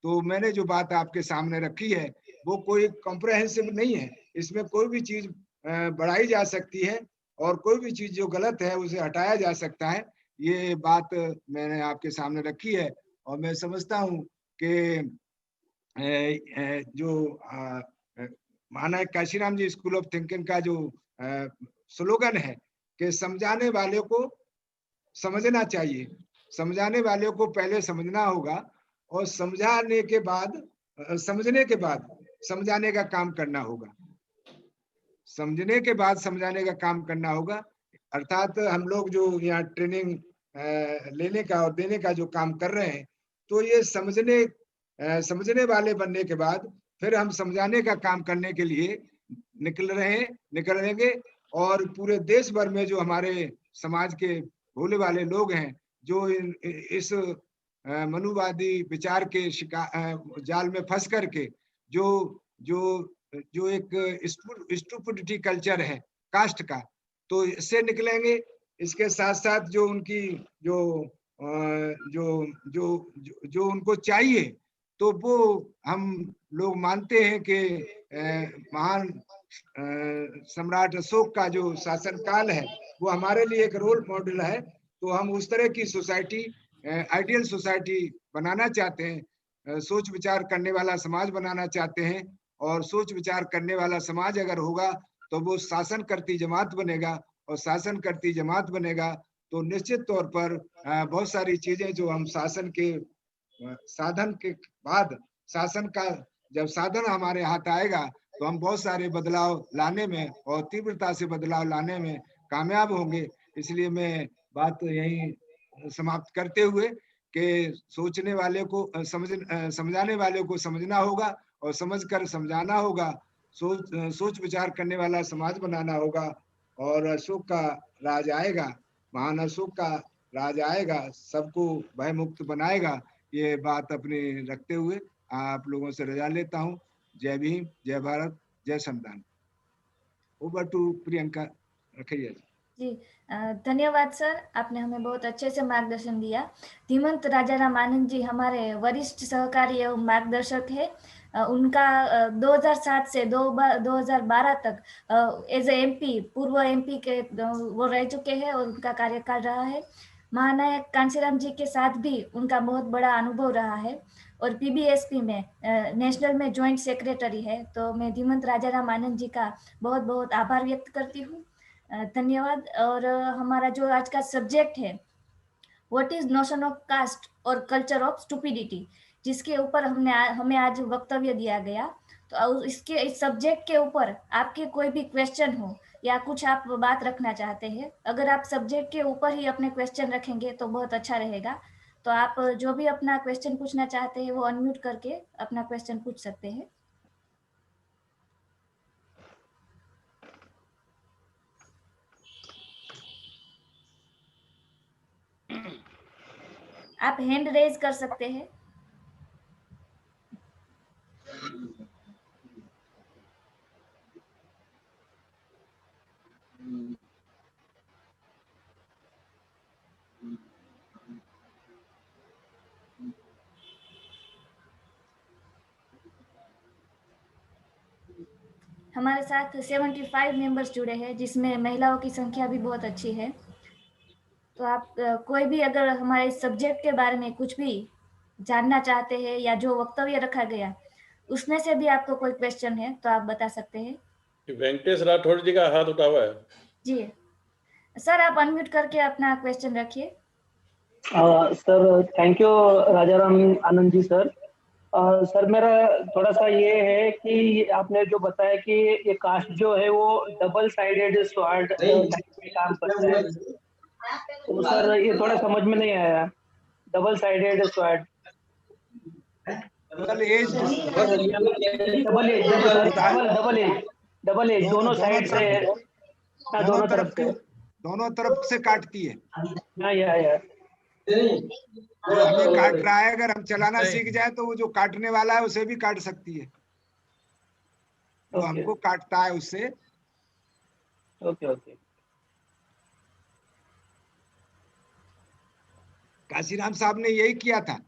[SPEAKER 3] तो मैंने जो बात आपके सामने रखी है वो कोई कॉम्प्रहेंसिव नहीं है। इसमें कोई भी चीज बढ़ाई जा सकती है, और कोई भी चीज जो गलत है उसे हटाया जा सकता है। ये बात मैंने आपके सामने रखी है। और मैं समझता हूँ कि जो महानायक Kashiram ji school of thinking का जो स्लोगन है कि समझाने वाले को समझना चाहिए, समझाने वाले को पहले समझना होगा, और समझाने के बाद समझने के बाद समझाने का काम करना होगा, समझने के बाद समझाने का काम करना होगा। अर्थात हम लोग जो यहाँ ट्रेनिंग लेने का और देने का जो काम कर रहे हैं, तो ये समझने समझने वाले बनने के बाद फिर हम समझाने का काम करने के लिए निकलेंगे। और पूरे देश भर में जो हमारे समाज के भोले वाले लोग हैं, जो इस मनुवादी विचार के जाल में फंस करके जो जो जो एक स्टुपिडिटी कल्चर है कास्ट का, तो इससे निकलेंगे। इसके साथ साथ जो उनकी जो जो जो जो, जो उनको चाहिए, तो वो हम लोग मानते हैं कि महान सम्राट अशोक का जो शासन काल है वो हमारे लिए एक रोल मॉडल है। तो हम उस तरह की सोसाइटी, आइडियल सोसाइटी बनाना चाहते हैं, सोच विचार करने वाला समाज बनाना चाहते हैं। और सोच विचार करने वाला समाज अगर होगा तो वो शासन करती जमात बनेगा, और शासन करती जमात बनेगा तो निश्चित तौर पर बहुत सारी चीजें जो हम शासन के साधन के बाद, शासन का जब साधन हमारे हाथ आएगा तो हम बहुत सारे बदलाव लाने में और तीव्रता से बदलाव लाने में कामयाब होंगे। इसलिए मैं बात यही समाप्त करते हुए कि सोचने वाले को समझाने वाले को समझना होगा और समझकर समझाना होगा, सोच विचार करने वाला समाज बनाना होगा, और अशोक का राज आएगा, महान अशोक का राज आएगा, सबको भय मुक्त बनाएगा। ये बात अपनी रखते हुए आप लोगों से रजा लेता हूँ। जय भीम, जय भारत, जय संविधान। ओवर टू प्रियंका रखैया
[SPEAKER 2] जी। धन्यवाद सर, आपने हमें बहुत अच्छे से मार्गदर्शन दिया। धीमंत राजाराम आनंद जी हमारे वरिष्ठ सहकारी एवं मार्गदर्शक है। उनका 2007 से 2012 तक एज ए एमपी, पूर्व एमपी के वो रह चुके हैं और उनका कार्यकाल रहा है। महानायक कांशीराम जी के साथ भी उनका बहुत बड़ा अनुभव रहा है, और पीबीएसपी में नेशनल में जॉइंट सेक्रेटरी है। तो मैं धीमंत राजाराम आनंद जी का बहुत बहुत आभार व्यक्त करती हूँ। धन्यवाद। और हमारा जो आज का सब्जेक्ट है, what is notion of caste और कल्चर ऑफ स्टुपिडिटी, जिसके ऊपर हमें आज वक्तव्य दिया गया। तो इस सब्जेक्ट के ऊपर आपके कोई भी क्वेश्चन हो या कुछ आप बात रखना चाहते हैं, अगर आप सब्जेक्ट के ऊपर ही अपने क्वेश्चन रखेंगे तो बहुत अच्छा रहेगा। तो आप जो भी अपना क्वेश्चन पूछना चाहते हैं वो अनम्यूट करके अपना क्वेश्चन पूछ सकते हैं। आप हैंड रेज कर सकते हैं। हमारे साथ 75 मेंबर्स जुड़े हैं, जिसमें महिलाओं की संख्या भी बहुत अच्छी है। तो आप कोई भी अगर हमारे सब्जेक्ट के बारे में कुछ भी जानना चाहते हैं या जो वक्तव्य रखा गया उसमें से भी आपको कोई क्वेश्चन है तो आप बता सकते हैं।
[SPEAKER 6] वेंकटेश राठौड़ जी का हाथ उठा हुआ है।
[SPEAKER 2] जी सर, आप अनम्यूट करके अपना क्वेश्चन रखिए।
[SPEAKER 4] Sir thank you Rajaram Anand ji sir. Sir मेरा थोड़ा सा ये है कि आपने जो बताया कि ये कास्ट जो है वो डबल साइडेड स्वॉर्ड काम करता है, तो सर ये थोड़ा समझ में नहीं आया। Double sided sword,
[SPEAKER 3] double edge
[SPEAKER 4] double edge दोनों साइड से,
[SPEAKER 3] दोनों तरफ से काटती है।
[SPEAKER 4] या
[SPEAKER 3] जो हमें काट रहा है, अगर हम चलाना सीख जाए तो वो जो काटने वाला है उसे भी काट सकती है, वो हमको काटता है उससे।
[SPEAKER 4] ओके।
[SPEAKER 3] काशीराम साहब ने यही किया था।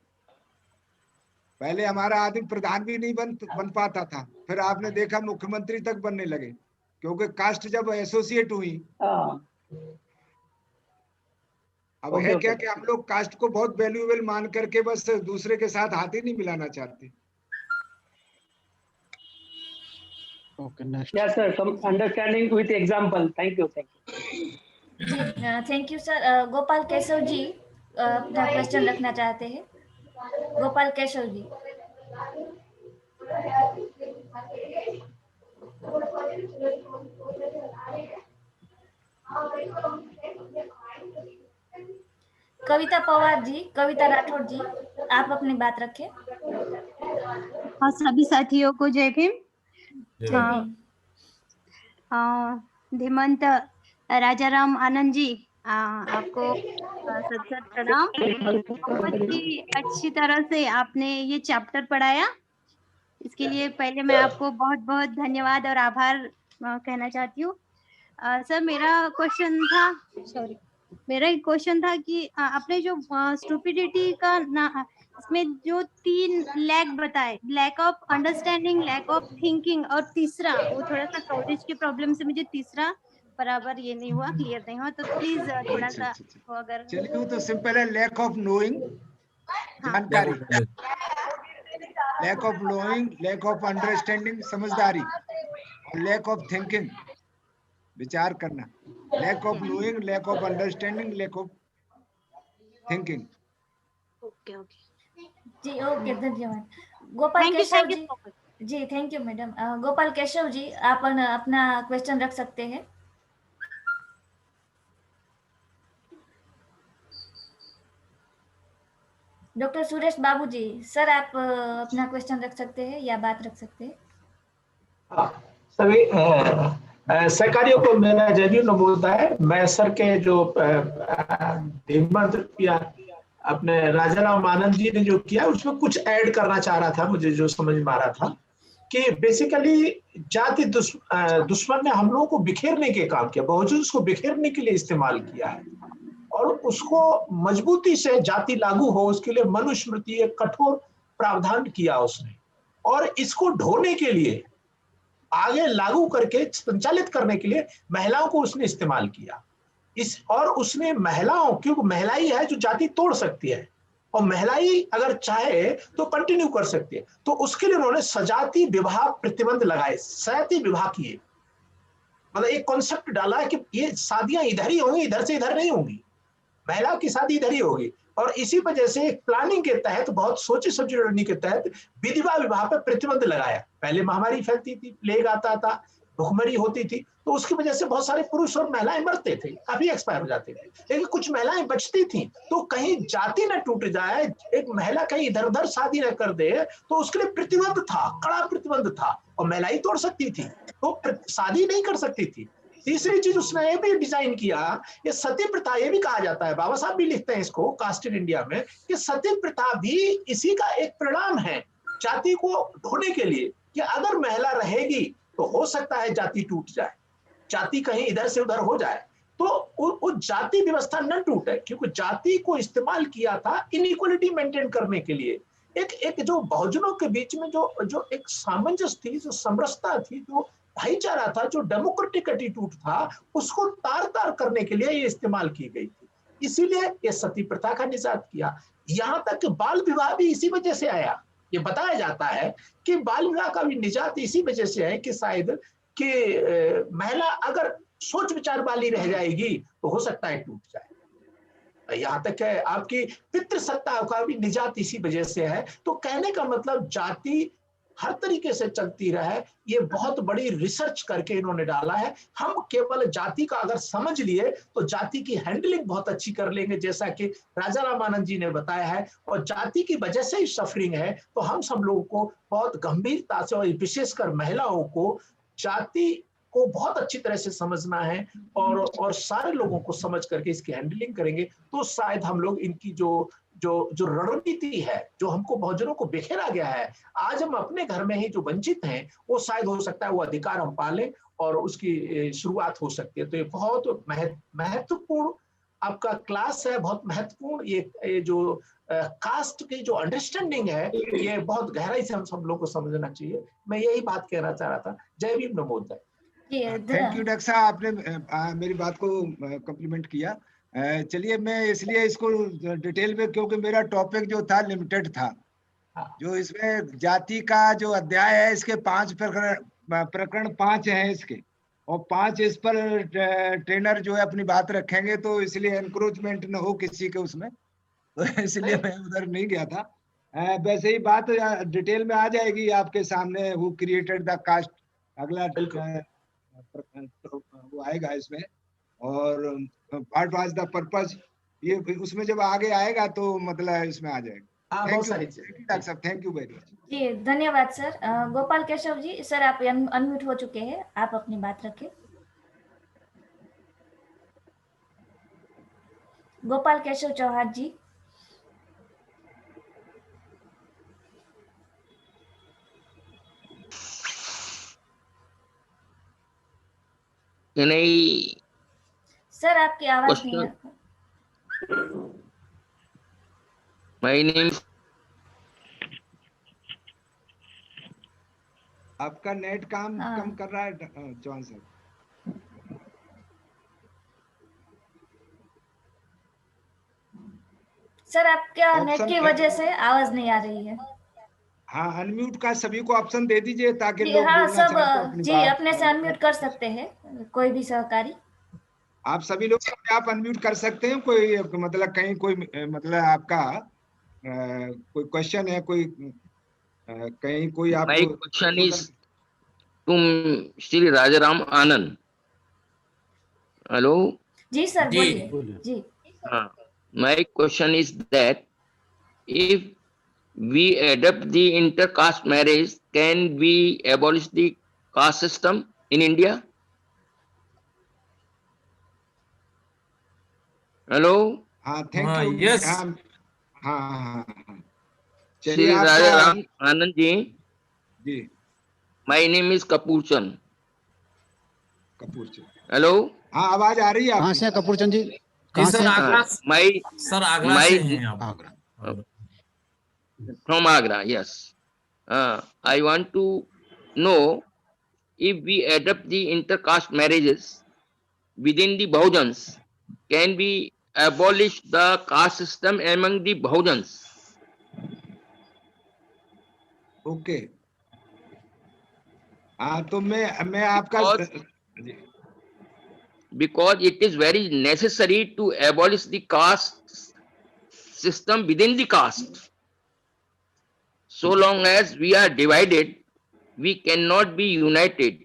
[SPEAKER 3] पहले हमारा आदमी प्रधान भी नहीं बन पाता था, फिर आपने देखा मुख्यमंत्री तक बनने लगे, क्योंकि कास्ट जब एसोसिएट हुई। अब है क्या कि हम लोग कास्ट को बहुत वैल्यूएबल मान करके बस दूसरे के साथ हाथ ही नहीं मिलाना चाहते।
[SPEAKER 4] Yes sir, some understanding with example. Thank you.
[SPEAKER 2] Thank you sir. Gopal Keshav ji अपना क्वेश्चन रखना चाहते हैं। गोपाल केशव जी। कविता पवार जी, कविता राठौड़ जी, आप अपनी बात रखें।
[SPEAKER 8] और सभी साथियों को जय भीम।
[SPEAKER 2] जय भीम।
[SPEAKER 8] धीमंत राजाराम आनंद जी, आपको सत सत प्रणाम। बहुत ही अच्छी तरह से आपने ये चैप्टर पढ़ाया, इसके लिए पहले मैं आपको बहुत बहुत धन्यवाद और आभार कहना चाहती हूँ। सर मेरा एक क्वेश्चन था कि आपने जो स्टूपिडिटी का इसमें जो 3 लैक बताए, lack of understanding, lack of thinking, और तीसरा वो थोड़ा सा कवरेज की प्रॉब्लम से मुझे तीसरा बराबर ये नहीं हुआ, क्लियर नहीं हुआ, तो प्लीज थोड़ा सा वो अगर।
[SPEAKER 3] चलिए वो तो सिंपल है, लैक ऑफ नोइंग, जानकारी, lack of knowing, lack of understanding, समझदारी, और लैक ऑफ थिंकिंग, विचार करना। Lack of knowing, lack of understanding, lack of thinking.
[SPEAKER 8] Okay okay
[SPEAKER 2] जी ओके, धन्यवाद। गोपाल केशव जी, जी thank you madam. Gopal Keshav ji, आप अपना क्वेश्चन रख सकते हैं। डॉक्टर सुरेश बाबू जी, सर आप अपना क्वेश्चन रख सकते हैं या बात रख सकते हैं।
[SPEAKER 11] सभी सहकारियों को मेरा जय भीम बोलता है। मैं सर के जो धीमंत या अपने राजाराम आनंद जी ने जो किया उसमें कुछ ऐड करना चाह रहा था, मुझे जो समझ में आ रहा था कि बेसिकली जाति दुश्मन ने हम लोगों को बिखेरने के काम किया, बहुजन उसको बिखेरने के लिए इस्तेमाल किया है, और उसको मजबूती से जाति लागू हो उसके लिए मनुस्मृति एक कठोर प्रावधान किया उसने, और इसको ढोने के लिए आगे लागू करके संचालित करने के लिए महिलाओं को उसने इस्तेमाल किया। और उसने महिलाओं, क्योंकि महिला ही है जो जाति तोड़ सकती है, और महिला ही अगर चाहे तो कंटिन्यू कर सकती है, तो उसके लिए उन्होंने सजाति विवाह प्रतिबंध लगाए, सजाति विवाह किए, मतलब एक कॉन्सेप्ट डाला कि ये शादियां इधर ही होंगी, इधर से इधर नहीं होंगी, महिला की शादी इधर ही होगी। और इसी वजह से एक प्लानिंग के तहत, बहुत सोची समझी रणनीति के तहत विधवा विवाह पर प्रतिबंध लगाया। पहले महामारी फैलती थी, प्लेग आता था, भुखमरी होती थी, तो उसकी वजह से बहुत सारे पुरुष और महिलाएं मरते थे, काफी एक्सपायर हो जाते थे, लेकिन कुछ महिलाएं बचती थी। तो कहीं जाति न टूट जाए, एक महिला कहीं इधर उधर शादी न कर दे, तो उसके लिए प्रतिबंध था, कड़ा प्रतिबंध था, और महिला ही तोड़ सकती थी, तो शादी नहीं कर सकती थी। तीसरी चीज उसने ये भी डिजाइन किया, ये सती प्रथा, ये भी कहा जाता है, बाबा साहब भी लिखते हैं इसको कास्ट इन इंडिया में, कि सती प्रथा भी इसी का एक परिणाम है जाति को ढोने के लिए, कि अगर महिला रहेगी तो हो सकता है जाति टूट जाए, जाति कहीं इधर से उधर हो जाए, तो वो जाति व्यवस्था न टूटे, क्योंकि जाति को इस्तेमाल किया था इनइक्वालिटी मेंटेन करने के लिए। एक जो बहुजनों के बीच में जो एक सामंजस्य थी, जो समरसता थी, जो भाईचारा था, जो डेमोक्रेटिक एटीट्यूड था, उसको तार तार करने के लिए ये इस्तेमाल की गई थी। इसीलिए ये सती प्रथा का निषाद किया। यहाँ तक कि बाल विवाह भी इसी वजह से आया। ये बताया जाता है कि बाल विवाह का भी निजात इसी वजह से है कि शायद कि महिला अगर सोच विचार वाली रह जाएगी तो हो सकता है टूट जाए। यहाँ तक है आपकी पितृसत्ता का भी निजात इसी वजह से है। तो कहने का मतलब जाति हर तरीके से चलती रहे, ये बहुत बड़ी रिसर्च करके इन्होंने डाला है। हम केवल जाति का अगर समझ लिए तो जाति की हैंडलिंग बहुत अच्छी कर लेंगे, जैसा कि राजाराम आनंद जी ने बताया है, और जाति की वजह से ही सफरिंग है, तो हम सब लोगों को बहुत गंभीरता से, और विशेषकर महिलाओं को जाति को बहुत अच्छी तरह से समझना है, और सारे लोगों को समझ करके इसकी हैंडलिंग करेंगे तो शायद हम लोग इनकी जो रणनीति है, जो हमको बहुजनों को बिखेरा गया है, आज हम अपने घर में ही जो वंचित हैं, वो शायद हो सकता है वो अधिकार हम पालें और उसकी शुरुआत हो सकती है। तो ये बहुत महत्वपूर्ण आपका क्लास है, बहुत महत्वपूर्ण ये जो कास्ट की जो अंडरस्टैंडिंग है, ये बहुत गहराई से हम सब लोगों को समझना चाहिए। मैं यही बात कहना चाह रहा था। जय भीम, नमोदय।
[SPEAKER 3] थैंक यू डॉक्टर साहब, आपने मेरी बात को कम्प्लीमेंट किया। चलिए मैं इसलिए इसको डिटेल में, क्योंकि मेरा टॉपिक जो था लिमिटेड था, जो इसमें जाति का जो अध्याय है, इसके 5 प्रकरण 5 हैं इसके, और 5 इस पर ट्रेनर जो है अपनी बात रखेंगे, तो इसलिए एनक्रोचमेंट न हो किसी के उसमें, तो इसलिए मैं उधर नहीं गया था। वैसे ही बात डिटेल में आ जाएगी आपके सामने, हु क्रिएटेड द कास्ट, अगला वो आएगा इसमें, और व्हाट वाज द पर्पस, ये उसमें जब आगे आएगा तो मतलब इसमें आ जाएगा।
[SPEAKER 11] हाँ, बहुत सारी चीजें।
[SPEAKER 3] डॉक्टर साहब, थैंक यू वेरी मच।
[SPEAKER 2] जी धन्यवाद सर। गोपाल केशव जी, सर आप अनम्यूट हो चुके हैं, आप अपनी बात रखें। गोपाल केशव चौहान जी।
[SPEAKER 12] नहीं
[SPEAKER 2] सर आपकी आवाज नहीं है।
[SPEAKER 12] माय नेम,
[SPEAKER 3] आपका नेट काम कम कर रहा है चौहान साहब।
[SPEAKER 2] सर आपका नेट
[SPEAKER 3] ऑप्शन
[SPEAKER 2] की वजह से आवाज नहीं आ रही है।
[SPEAKER 3] हाँ, अनम्यूट का सभी को ऑप्शन दे दीजिए ताकि
[SPEAKER 2] जी
[SPEAKER 3] लोग
[SPEAKER 2] हाँ,
[SPEAKER 3] बोलना
[SPEAKER 2] सब
[SPEAKER 3] चाहें तो अपनी
[SPEAKER 2] जी
[SPEAKER 3] बात।
[SPEAKER 2] अपने से अनम्यूट कर सकते हैं कोई भी सहकारी।
[SPEAKER 3] आप सभी लोग अपने आप अनम्यूट कर सकते हैं। कोई मतलब कहीं कोई मतलब आपका कोई क्वेश्चन है, कोई कहीं कोई
[SPEAKER 12] माय
[SPEAKER 3] आपको
[SPEAKER 12] question is to Shri Rajaram Anand. Hello
[SPEAKER 2] जी सर बोलिए। जी
[SPEAKER 12] हाँ, my question is that if we adopt the intercaste marriage, can we abolish the caste system in India? Hello?
[SPEAKER 3] हाँ, थैंक यू।
[SPEAKER 13] यस
[SPEAKER 3] हाँ हाँ हाँ हाँ,
[SPEAKER 12] Shri
[SPEAKER 3] चलिए आपका।
[SPEAKER 12] Rajaram Anand ji.
[SPEAKER 3] Ji,
[SPEAKER 12] My name is Kapoor Chand.
[SPEAKER 3] Kapoor ji.
[SPEAKER 12] Hello?
[SPEAKER 3] हाँ, आवाज आ रही है
[SPEAKER 10] कहाँ
[SPEAKER 3] आपकी।
[SPEAKER 10] से हैं कपूर चंद जी?
[SPEAKER 13] जी
[SPEAKER 10] कहाँ
[SPEAKER 13] सर
[SPEAKER 10] से हैं?
[SPEAKER 13] आगरा, सर आगरा से हैं आप?
[SPEAKER 10] Agra.
[SPEAKER 12] from Agra, yes. I want to know if we adopt the intercaste marriages within the Bahujans, can we abolish the caste system among the Bahujans?
[SPEAKER 3] Okay, हाँ तो मैं आपका
[SPEAKER 12] Because it is very necessary to abolish the caste system within the caste. So long as we are divided, we cannot be united.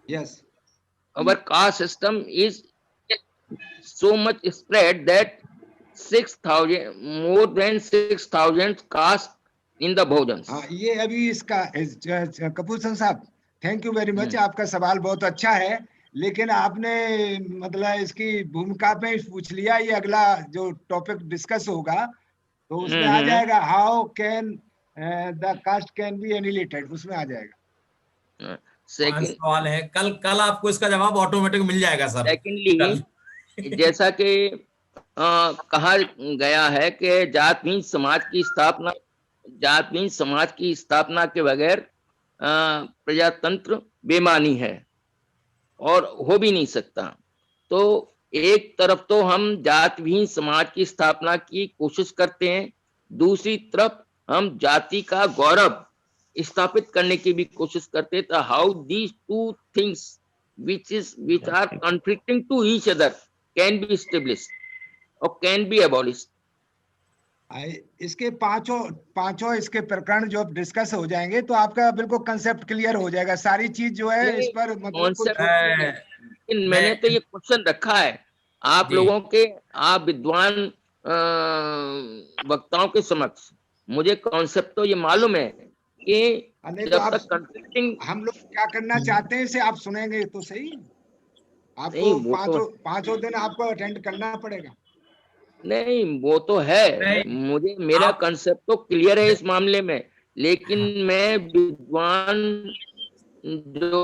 [SPEAKER 3] Yes.
[SPEAKER 12] Our caste system is so much spread that 6,000, more than 6,000 caste in the Bahujans.
[SPEAKER 3] हाँ, ये अभी इसका कपूर साहब, thank you very much. आपका सवाल बहुत अच्छा है, लेकिन आपने मतलब इसकी भूमिका पे पूछ लिया। ये अगला जो टॉपिक डिस्कस होगा तो उसमें आ जाएगा, how can the caste can be annihilated, उसमें आ जाएगा।
[SPEAKER 13] सवाल है, कल आपको इसका जवाब ऑटोमेटिक मिल जाएगा सर।
[SPEAKER 12] सेकेंडली, जैसा कि कहा गया है कि जातहीन समाज की स्थापना के बगैर प्रजातंत्र बेमानी है और हो भी नहीं सकता। तो एक तरफ तो हम जातहीन समाज की स्थापना की कोशिश करते हैं, दूसरी तरफ हम जाति का गौरव स्थापित करने की भी कोशिश करते हैं। तो how these two things which are conflicting to each other can be established or can be abolished?
[SPEAKER 3] इसके पांचों इसके प्रकरण जो डिस्कस हो जाएंगे तो आपका बिल्कुल कंसेप्ट क्लियर हो जाएगा। सारी चीज जो है इस पर मतलब
[SPEAKER 12] मैंने तो ये क्वेश्चन रखा है आप लोगों के, आप विद्वान वक्ताओं के समक्ष। मुझे कॉन्सेप्ट तो ये मालूम है कि जब तक कंफ्लिक्टिंग,
[SPEAKER 3] हम लोग क्या करना चाहते हैं इसे आप सुनेंगे तो सही। आपको पांचों दिन आपको अटेंड करना पड़ेगा।
[SPEAKER 12] नहीं वो तो है, मुझे मेरा कंसेप्ट तो क्लियर है इस मामले में, लेकिन मैं विद्वान जो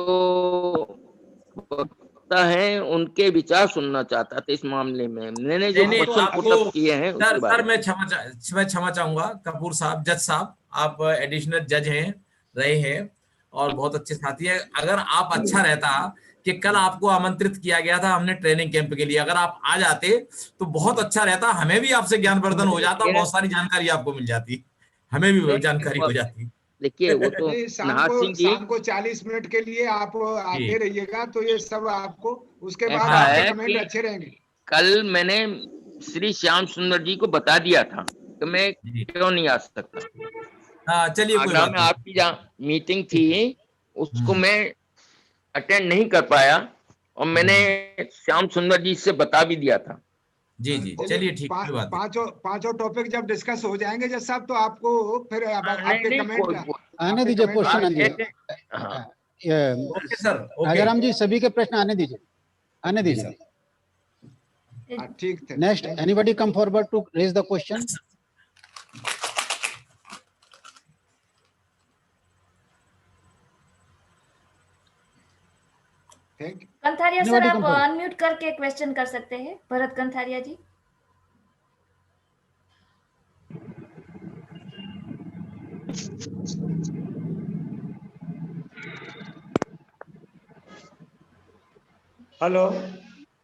[SPEAKER 12] वक्ता हैं उनके विचार सुनना चाहता था इस मामले में। मैंने जो क्वेश्चन पुटअप किए हैं
[SPEAKER 13] सर मैं क्षमा चाहूंगा कपूर साहब, जज साहब, आप एडिशनल जज हैं, रहे हैं और बहुत अच्छे साथी हैं। अगर आप अच्छा रहता कि कल आपको आमंत्रित किया गया था हमने ट्रेनिंग कैंप के लिए, अगर आप आ जाते तो बहुत अच्छा रहता, हमें भी आपसे ज्ञानवर्धन हो जाता, बहुत सारी जानकारी आपको मिल जाती, हमें भी जानकारी हो जाती।
[SPEAKER 12] देखिए वो तो
[SPEAKER 3] शाम को 40 मिनट के लिए आप आते रहिएगा तो ये सब आपको उसके बाद आपके कमेंट अच्छे रहेंगे।
[SPEAKER 12] कल मैंने श्री श्याम सुंदर जी को बता दिया था कि मैं क्यों नहीं आ सकता।
[SPEAKER 13] चलिए
[SPEAKER 12] आगरा में आपकी जहाँ मीटिंग थी उसको मैं अटेंड नहीं कर पाया और मैंने श्याम सुंदर जी से बता भी दिया था।
[SPEAKER 13] जी जी, चलिए ठीक, कोई बात नहीं।
[SPEAKER 3] पांचों टॉपिक जब डिस्कस हो जाएंगे जज साहब, तो आपको फिर आपके कमेंट
[SPEAKER 10] आने दीजिए, क्वेश्चन आने दीजिए।
[SPEAKER 13] Okay sir, okay.
[SPEAKER 10] Rajaram ji, सभी के प्रश्न आने दीजिए, आने दीजिए।
[SPEAKER 3] ठीक थे।
[SPEAKER 10] Next, anybody come forward to raise the question.
[SPEAKER 2] Kantharia sir, आप अनम्यूट करके क्वेश्चन कर सकते हैं, भरत कंथारिया जी।
[SPEAKER 11] हेलो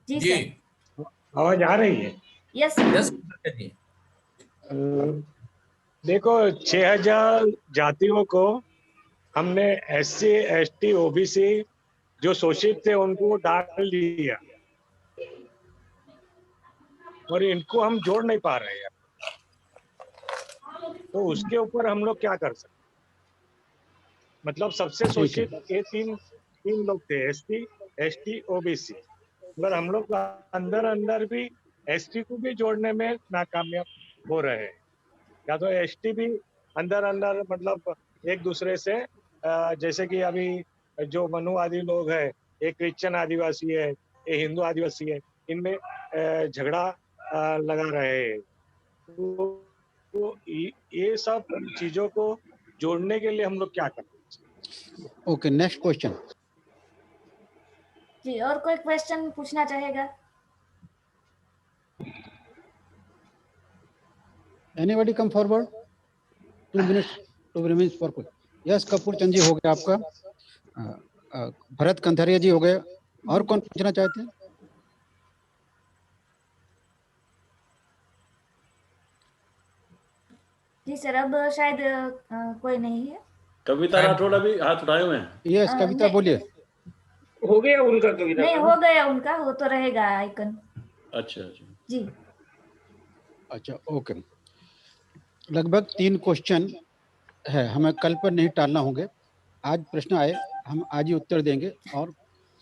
[SPEAKER 2] जी
[SPEAKER 13] जी,
[SPEAKER 2] सर,
[SPEAKER 11] आवाज आ रही है?
[SPEAKER 2] यस
[SPEAKER 13] यस जी।
[SPEAKER 14] देखो 6000 जातियों को हमने SC ST OBC जो शोषित थे उनको डाल दिया, और इनको हम जोड़ नहीं पा रहे हैं। तो उसके ऊपर हम लोग क्या कर सकते? मतलब सबसे शोषित ये तीन लोग थे, SC ST OBC, मगर हम लोग अंदर अंदर भी ST को भी जोड़ने में नाकामयाब हो रहे हैं। या तो ST भी अंदर अंदर मतलब एक दूसरे से जैसे कि अभी जो मनुवादी लोग हैं, एक क्रिश्चियन आदिवासी है, एक हिंदू आदिवासी है, इनमें झगड़ा लगा रहे हैं। तो ये सब चीजों को जोड़ने के लिए हम लोग क्या करते हैं?
[SPEAKER 10] Okay, next question.
[SPEAKER 2] जी, और कोई क्वेश्चन पूछना चाहेगा?
[SPEAKER 10] Anybody come forward, 2 minutes for question. Yes, Kapoor Chand ji हो गया आपका। भरत कंथारिया जी हो गए। और कौन पूछना चाहते हैं?
[SPEAKER 2] जी सर, अब शायद कोई नहीं है।
[SPEAKER 6] कविता राठौड़ अभी हाथ उठाए हुए हैं।
[SPEAKER 10] यस, कविता बोलिए।
[SPEAKER 5] हो गया उनका कविता?
[SPEAKER 2] नहीं, हो गया उनका, वो तो रहेगा आइकन।
[SPEAKER 6] अच्छा अच्छा
[SPEAKER 2] जी,
[SPEAKER 10] अच्छा, ओके। लगभग 3 क्वेश्चन है, हमें कल पर नहीं टालना होंगे। आज प्रश्न आए, हम आज ही उत्तर देंगे और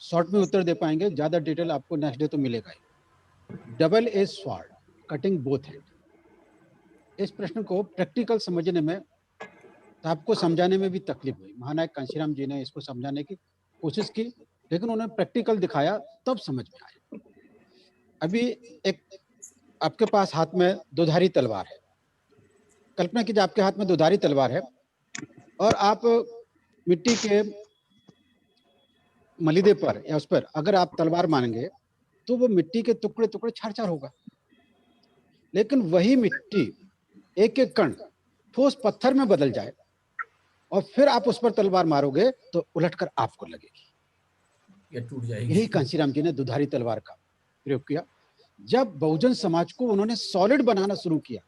[SPEAKER 10] शॉर्ट में उत्तर दे पाएंगे, ज्यादा डिटेल आपको नेक्स्ट डे तो मिलेगा ही। Double edge sword cutting both hand, इस प्रश्न को प्रैक्टिकल समझने में, तो आपको समझाने में भी तकलीफ हुई। महानायक कांशीराम जी ने इसको समझाने की कोशिश की, लेकिन उन्होंने प्रैक्टिकल दिखाया तब समझ में आया। अभी एक आपके पास हाथ में दोधारी तलवार है। कल्पना कीजिए आपके हाथ में दोधारी तलवार है और आप मिट्टी के मलिदे पर या उस पर अगर आप तलवार मारेंगे तो वो मिट्टी के टुकड़े टुकड़े छार-छार होगा। लेकिन वही मिट्टी एक एक कण ठोस पत्थर में बदल जाए और फिर आप उस पर तलवार मारोगे तो उलटकर आपको लगेगी,
[SPEAKER 13] ये टूट जाएगी।
[SPEAKER 10] यही कांशीराम जी ने दुधारी तलवार का प्रयोग किया। जब बहुजन समाज को उन्होंने सॉलिड बनाना शुरू किया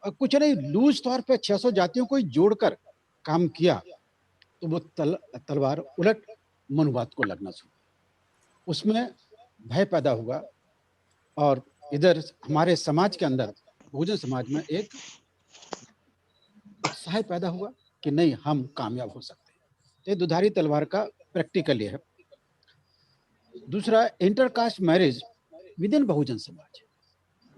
[SPEAKER 10] और कुछ नहीं लूज तौर पे 600 जातियों को ही जोड़कर काम किया, तो वो तलवार उलट मनुवाद को लगना शुरू, उसमें भय पैदा हुआ। और इधर हमारे समाज के अंदर, बहुजन समाज में एक उत्साह पैदा हुआ कि नहीं, हम कामयाब हो सकते हैं। ये दुधारी तलवार का प्रैक्टिकल है। दूसरा, intercaste marriage with in Bahujan Samaj.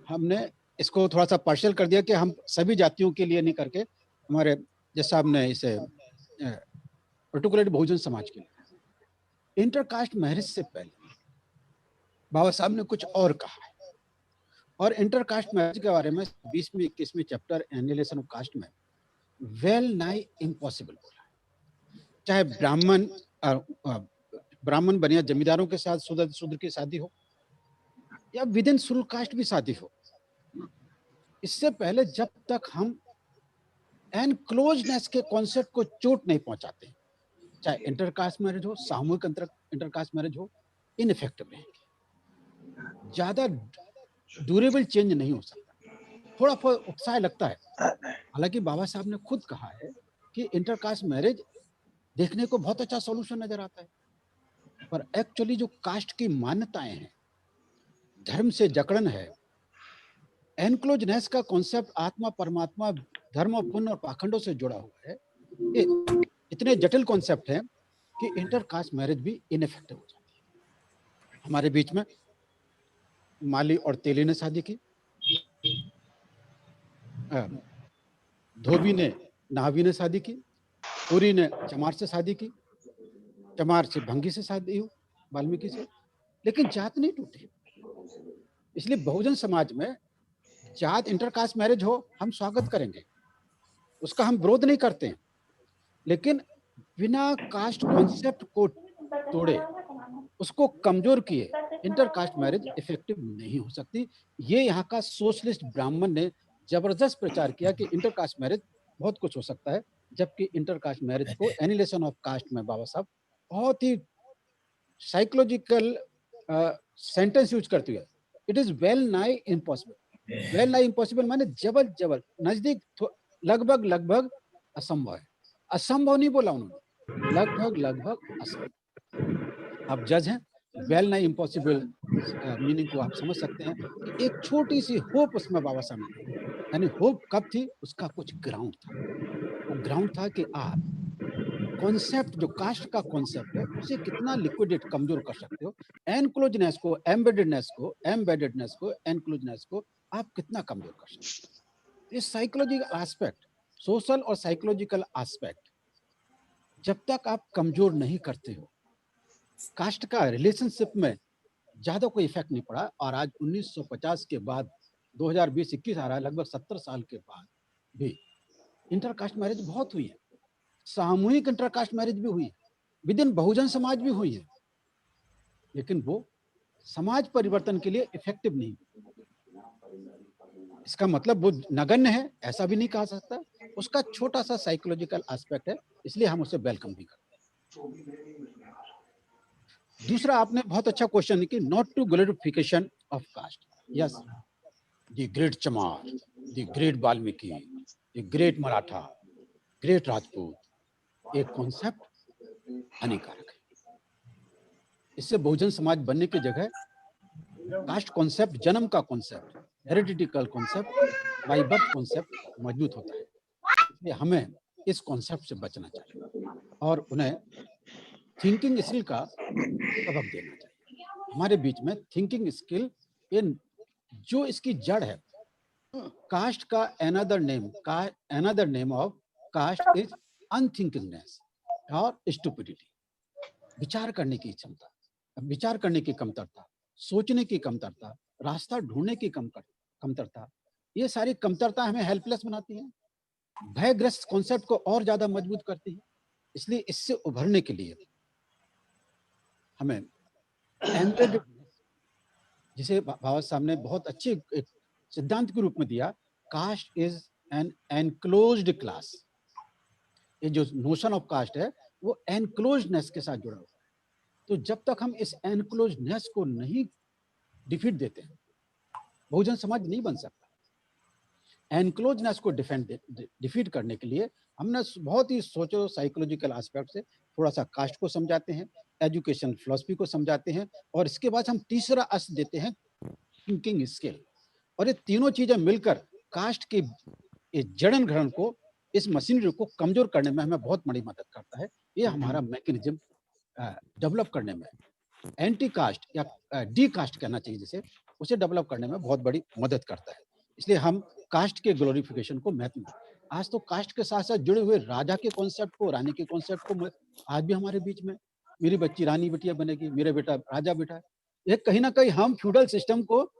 [SPEAKER 10] हमने इसको थोड़ा सा पार्शियल कर दिया कि हम सभी जातियों के लिए नहीं करके हमारे जैसा हमने इसे पर्टिकुलर बहुजन समाज के लिए। इंटरकास्ट मैरिज से पहले बाबा साहब ने कुछ और कहा है, और इंटरकास्ट मैरिज के बारे में 20वीं 21वीं चैप्टर एनिहिलेशन ऑफ कास्ट में वेल नाई इम्पॉसिबल बोला है। चाहे ब्राह्मण बनिया जमींदारों के साथ शूद्र की शादी हो या विद इन शुल्क कास्ट भी शादी हो, इससे पहले जब तक हम एनक्लोजनेस के कॉन्सेप्ट को चोट नहीं पहुंचाते, चाहे इंटरकास्ट मैरिज हो, सामूहिक इंटरकास्ट मैरिज हो, इनइफेक्टिव रहेंगे। ज्यादा ड्यूरेबल चेंज नहीं हो सकता। थोड़ा उत्साह लगता है, हालांकि बाबा साहब ने खुद कहा है कि इंटरकास्ट मैरिज देखने को बहुत अच्छा सॉल्यूशन नजर आता है, पर एक्चुअली जो कास्ट की मान्यताएं हैं, धर्म से जकड़न है, एनक्लोजनेस का कॉन्सेप्ट आत्मा परमात्मा धर्म और पुण्य और पाखंडों से जुड़ा हुआ है, ये इतने जटिल कॉन्सेप्ट हैं कि इंटरकास्ट मैरिज भी इनइफेक्टिव हो जाती है। हमारे बीच में माली और तेली ने शादी की, धोबी ने नावी ने शादी की, पुरी ने चमार से शादी की, चमार से भंगी से शादी हुई वाल्मीकि से, लेकिन जात नहीं टूटी। इसलिए बहुजन समाज में जात इंटरकास्ट मैरिज हो, हम स्वागत करेंगे, उसका हम विरोध नहीं करते हैं, लेकिन बिना कास्ट कॉन्सेप्ट को तोड़े, उसको कमजोर किए इंटरकास्ट मैरिज इफेक्टिव नहीं हो सकती। ये यहाँ का सोशलिस्ट ब्राह्मण ने जबरदस्त प्रचार किया कि इंटरकास्ट मैरिज बहुत कुछ हो सकता है, जबकि इंटरकास्ट मैरिज को एनिलेशन ऑफ कास्ट में बाबा साहब बहुत ही साइकोलॉजिकल सेंटेंस यूज करती है, it is well nigh impossible. Well nigh impossible माने जबल जबल नजदीक, लगभग लगभग असंभव है। असंभव नहीं बोला उन्होंने, लगभग लगभग असंभव। आप जज हैं, वेल नाई इम्पॉसिबल मीनिंग को आप समझ सकते हैं कि एक छोटी सी होप उसमें बाबा साहब ने, यानी होप कब थी, उसका कुछ ग्राउंड था। वो ग्राउंड था कि आप कॉन्सेप्ट, जो कास्ट का कॉन्सेप्ट है, उसे कितना लिक्विडेट, कमजोर कर सकते हो। एनक्लोजनेस को, एम्बेडेडनेस को, एनक्लोजनेस को आप कितना कमजोर कर सकते हो। इस साइकोलॉजिकल एस्पेक्ट, सोशल और साइकोलॉजिकल एस्पेक्ट जब तक आप कमजोर नहीं करते हो, कास्ट का रिलेशनशिप में ज्यादा कोई इफेक्ट नहीं पड़ा। और आज 1950 के बाद 2020-21 आ रहा है, लगभग 70 साल के बाद भी इंटरकास्ट मैरिज बहुत हुई है, सामूहिक इंटरकास्ट मैरिज भी हुई है, विद इन बहुजन समाज भी हुई है, लेकिन वो समाज परिवर्तन के लिए इफेक्टिव नहीं। इसका मतलब वो नगण्य है ऐसा भी नहीं कहा सकता, उसका छोटा सा साइकोलॉजिकल एस्पेक्ट है, इसलिए हम उसे वेलकम भी करते हैं। दूसरा, आपने बहुत अच्छा क्वेश्चन कि not to glorification of caste. Yes, the great Chamar, the great Valmiki, the great Maratha, great Rajput, एक कॉन्सेप्ट हानिकारक है। इससे बहुजन समाज बनने की जगह कास्ट कॉन्सेप्ट, जन्म का concept, hereditical concept, by birth concept मजबूत होता है। इसलिए हमें इस कॉन्सेप्ट से बचना चाहिए और उन्हें थिंकिंग स्किल का सबक देना चाहिए। हमारे बीच में थिंकिंग स्किल, इन जो इसकी जड़ है, कास्ट का another name of caste is unthinkingness और स्टुपिडिटी। विचार करने की क्षमता, विचार करने की कमतरता, सोचने की कमतरता, रास्ता ढूंढने की कमतरता, ये सारी कमतरता हमें हेल्पलेस बनाती हैं, भयग्रस्त कॉन्सेप्ट को और ज्यादा मजबूत करती है। इसलिए इससे उभरने के लिए हमें एम्बेडेड, जिसे बाबा साहब ने बहुत अच्छे एक सिद्धांत के रूप में दिया, caste is an enclosed class. ये जो नोशन ऑफ कास्ट है वो एनक्लोज्डनेस के साथ जुड़ा हुआ है। तो जब तक हम इस एनक्लोज्डनेस को नहीं डिफीट देते हैं, बहुजन समाज नहीं बन सकता। एनक्लोज्डनेस को डिफीट करने के लिए हमने बहुत ही सोचो साइकोलॉजिकल एस्पेक्ट से थोड़ा सा कास्ट को समझाते हैं, एजुकेशन फिलॉसफी को समझाते हैं, और इसके बाद हम तीसरा अस्त्र देते हैं थिंकिंग स्किल। और ये तीनों चीजें मिलकर कास्ट के जड़न घड़न को, इस मशीनरी को कमजोर करने में हमें बहुत बड़ी मदद करता है। ये हमारा मैकेनिज्म डेवलप करने में, एंटी कास्ट या डी कास्ट कहना चाहिए जिसे, उसे डेवलप करने में बहुत बड़ी मदद करता है। इसलिए हम कास्ट के ग्लोरिफिकेशन को महत्व दें। आज तो कास्ट के साथ साथ जुड़े हुए राजा के कॉन्सेप्ट को, रानी के कॉन्सेप्ट को आज भी हमारे बीच में, मेरी बच्ची रानी बिटिया बनेगी, मेरे बेटा राजा बेटा है, ये कहीं ना कहीं हम फ्यूडल सिस्टम को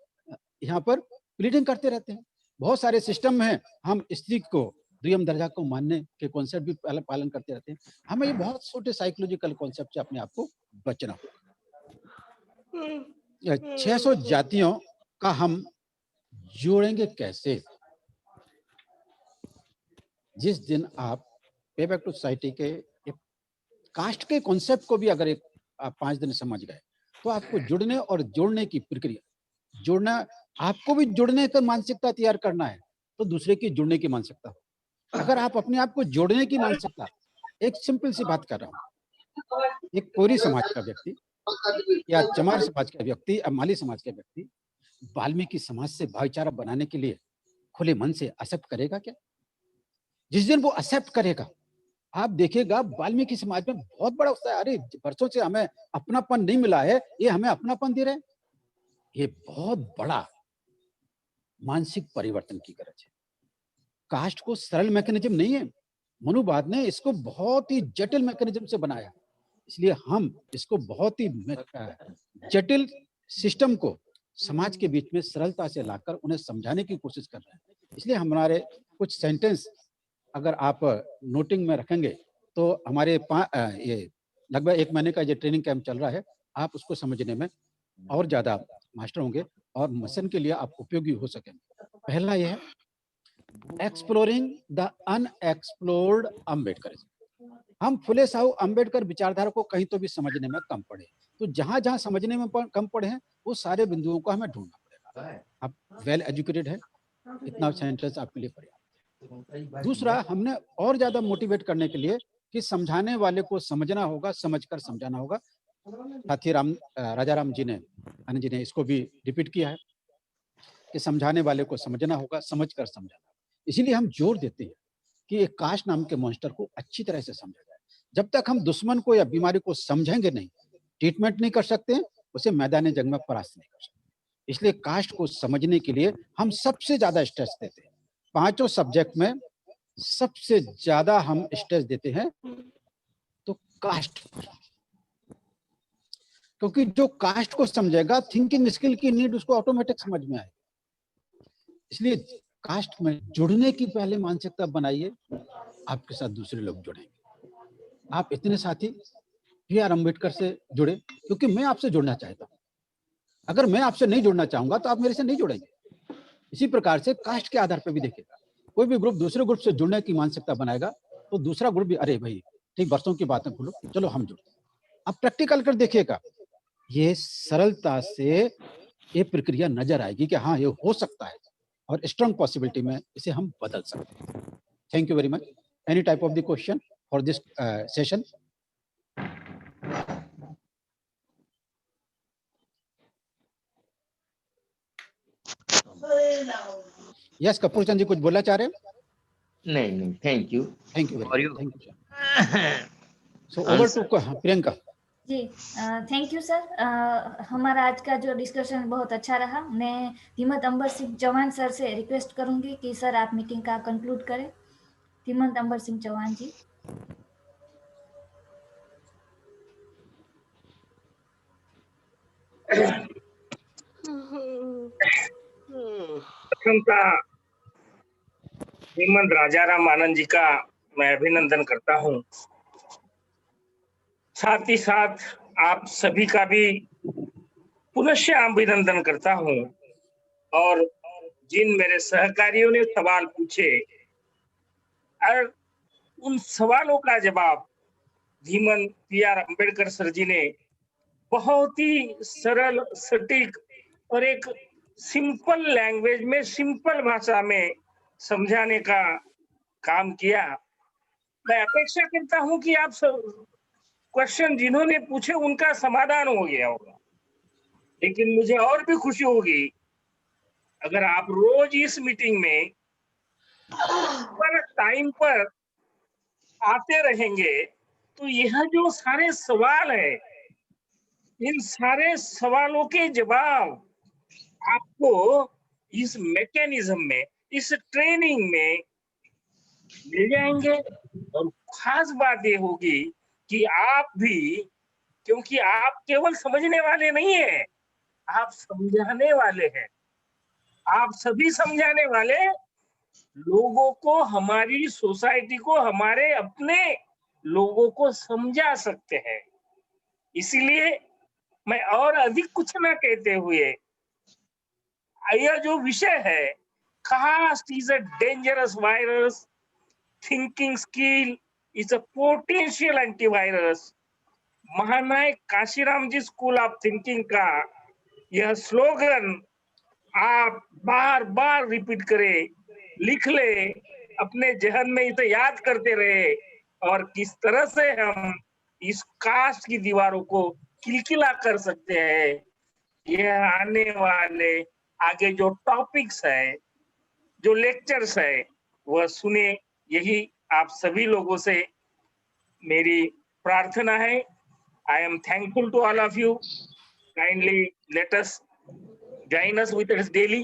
[SPEAKER 10] यहाँ पर प्लीडिंग करते रहते हैं। बहुत सारे सिस्टम हैं, हम स्त्री को दुयम दर्जा को मानने के कॉन्सेप्ट भी पालन करते रहते हैं। हमें ये बहुत छोटे साइकोलॉजिकल कॉन्सेप्ट से अपने आप को बचना होगा। 600 जातियों का हम जोड़ेंगे कैसे? जिस दिन आप पे बैक टू सोसाइटी के कास्ट के कॉन्सेप्ट को भी अगर आप 5 दिन समझ गए, तो आपको जुड़ने और जोड़ने की प्रक्रिया, जोड़ना, आपको भी जुड़ने का मानसिकता तैयार करना है, तो दूसरे की जुड़ने की मानसिकता। अगर आप अपने आप को जोड़ने की मानसिकता, एक सिंपल सी बात कर रहा हूँ, एक कोरी समाज का व्यक्ति या चमार समाज का व्यक्ति या माली समाज का व्यक्ति वाल्मीकि समाज से भाईचारा बनाने के लिए खुले मन से एक्सेप्ट करेगा क्या? जिस दिन वो एक्सेप्ट करेगा, आप देखिएगा वाल्मीकि समाज में बहुत बड़ा उत्साह है। अरे बरसों से हमें अपनापन नहीं मिला है, ये हमें अपनापन दे रहे हैं। ये बहुत बड़ा मानसिक परिवर्तन की गरज है। कास्ट को सरल मैकेनिज्म नहीं है, मनुवाद ने इसको बहुत ही जटिल मैकेनिज्म से बनाया। इसलिए हम इसको बहुत ही जटिल सिस्टम को समाज के बीच में सरलता से लाकर उन्हें समझाने की कोशिश कर रहे हैं। इसलिए हमारे कुछ सेंटेंस अगर आप नोटिंग में रखेंगे तो हमारे ये लगभग 1 महीने का ये ट्रेनिंग कैंप चल रहा है, आप उसको समझने में और ज्यादा मास्टर होंगे और मिशन के लिए आप उपयोगी हो सकेंगे। पहला यह है एक्सप्लोरिंग द अनएक्सप्लोर्ड अम्बेडकर। हम फुले साहू अम्बेडकर विचारधारा को कहीं तो भी समझने में कम पड़े, तो जहां जहां समझने में कम पड़े हैं वो सारे बिंदुओं को हमें ढूंढना पड़ेगा। आप वेल एजुकेटेड है, इतना सेंटेंस आपके लिए पर्याप्त। दूसरा, हमने और ज्यादा मोटिवेट करने के लिए कि समझाने वाले को समझना होगा, समझकर समझाना होगा। साथी राजाराम जी ने, आनंद जी ने इसको भी रिपीट किया है कि समझाने वाले को समझना होगा, समझकर समझाना। इसीलिए हम जोर देते हैं कि एक कास्ट नाम के मॉन्स्टर को अच्छी तरह से समझा जाए। जब तक हम दुश्मन को या बीमारी को समझेंगे नहीं, ट्रीटमेंट नहीं कर सकते, उसे मैदान जंग में परास्त नहीं कर सकते। इसलिए कास्ट को समझने के लिए हम सबसे ज्यादा स्ट्रेस देते हैं। 5 सब्जेक्ट में सबसे ज्यादा हम स्ट्रेस देते हैं तो कास्ट, क्योंकि जो कास्ट को समझेगा थिंकिंग स्किल की नीड उसको ऑटोमेटिक समझ में आएगी। इसलिए कास्ट में जुड़ने की पहले मानसिकता बनाइए, आपके साथ दूसरे लोग जुड़ेंगे। आप इतने साथी B.R. अम्बेडकर से जुड़े क्योंकि मैं आपसे जुड़ना चाहता हूं। अगर मैं आपसे नहीं जुड़ना चाहूंगा तो आप मेरे से नहीं जुड़ेंगे। इसी प्रकार से कास्ट के आधार पर भी देखिएगा, कोई भी ग्रुप दूसरे ग्रुप से जुड़ने की मानसिकता बनाएगा तो दूसरा ग्रुप भी, अरे भाई ठीक, वर्षों की बातें भूलो, चलो हम जुड़ते हैं। आप प्रैक्टिकल कर देखिएगा, ये सरलता से ये प्रक्रिया नजर आएगी कि हाँ ये हो सकता है और स्ट्रांग पॉसिबिलिटी में इसे हम बदल सकते हैं। Thank you very much. Any type of the question for this session? Yes, Kapoor Chand ji कुछ बोलना चाह रहे हैं?
[SPEAKER 12] नहीं, thank you.
[SPEAKER 10] Thank you very much. Thank you. So over to Priyanka
[SPEAKER 2] ji. Thank you sir. हमारा आज का जो डिस्कशन बहुत अच्छा रहा। मैं हिम्मत अंबर सिंह चौहान सर से रिक्वेस्ट करूंगी कि सर आप मीटिंग का कंक्लूड करें। हिम्मत अंबर सिंह चौहान जी।
[SPEAKER 5] प्रथमतः हेमंत राजाराम आनंद जी का मैं अभिनंदन करता हूं, साथ ही साथ आप सभी का भी पुनश्च अभिनंदन करता हूं। और जिन मेरे सहकारियों ने सवाल पूछे और उन सवालों का जवाब धीमन B.R. अम्बेडकर सर जी ने बहुत ही सरल, सटीक और एक सिंपल लैंग्वेज में, सिंपल भाषा में समझाने का काम किया। मैं अपेक्षा करता हूं कि आप सब क्वेश्चन जिन्होंने पूछे उनका समाधान हो गया होगा, लेकिन मुझे और भी खुशी होगी अगर आप रोज इस मीटिंग में पर टाइम पर आते रहेंगे तो यह जो सारे सवाल है, इन सारे सवालों के जवाब आपको इस मैकेनिज्म में, इस ट्रेनिंग में मिल जाएंगे। और खास बात ये होगी कि आप भी, क्योंकि आप केवल समझने वाले नहीं हैं, आप समझाने वाले हैं। आप सभी समझाने वाले लोगों को, हमारी सोसाइटी को, हमारे अपने लोगों को समझा सकते हैं। इसीलिए मैं और अधिक कुछ ना कहते हुए, यह जो विषय है, caste is a dangerous virus, thinking skill is a potential antivirus, महानायक Kashiram ji school of thinking का यह स्लोगन आप बार बार रिपीट करें, लिख ले, अपने जहन में इसे याद करते रहे और किस तरह से हम इस कास्ट की दीवारों को किलकिला कर सकते हैं। यह आने वाले आगे जो टॉपिक्स है, जो लेक्चर्स है, वह सुने, यही आप सभी लोगों से मेरी प्रार्थना है। I am thankful to all of you. Kindly let us join us with us daily.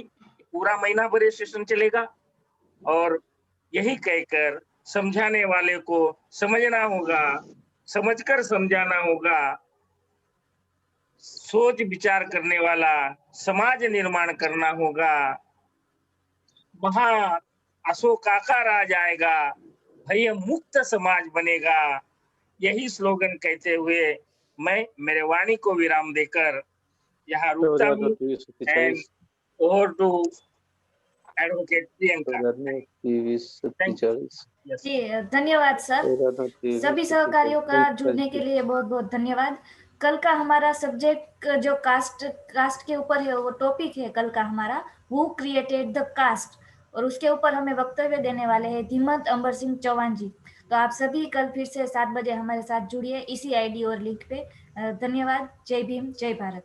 [SPEAKER 5] पूरा महीना भर ये सेशन चलेगा और यही कहकर समझाने वाले को समझना होगा, समझकर समझाना होगा। सोच विचार करने वाला समाज निर्माण करना होगा। वहां अशोक आकार आ जाएगा, भय मुक्त समाज बनेगा। यही स्लोगन कहते हुए मैं मेरे वाणी को विराम देकर यहाँ रुकता हूँ। And over to advocate Priyanka.
[SPEAKER 2] जी धन्यवाद सर। सभी सहकारियों का जुड़ने के लिए बहुत बहुत धन्यवाद। कल का हमारा सब्जेक्ट जो कास्ट के ऊपर है, वो टॉपिक है कल का हमारा, हु क्रिएटेड द कास्ट, और उसके ऊपर हमें वक्तव्य देने वाले हैं धीमंत अंबर सिंह चौहान जी। तो आप सभी कल फिर से 7 बजे हमारे साथ जुड़िए इसी आईडी और लिंक पे। धन्यवाद। जय भीम, जय भारत।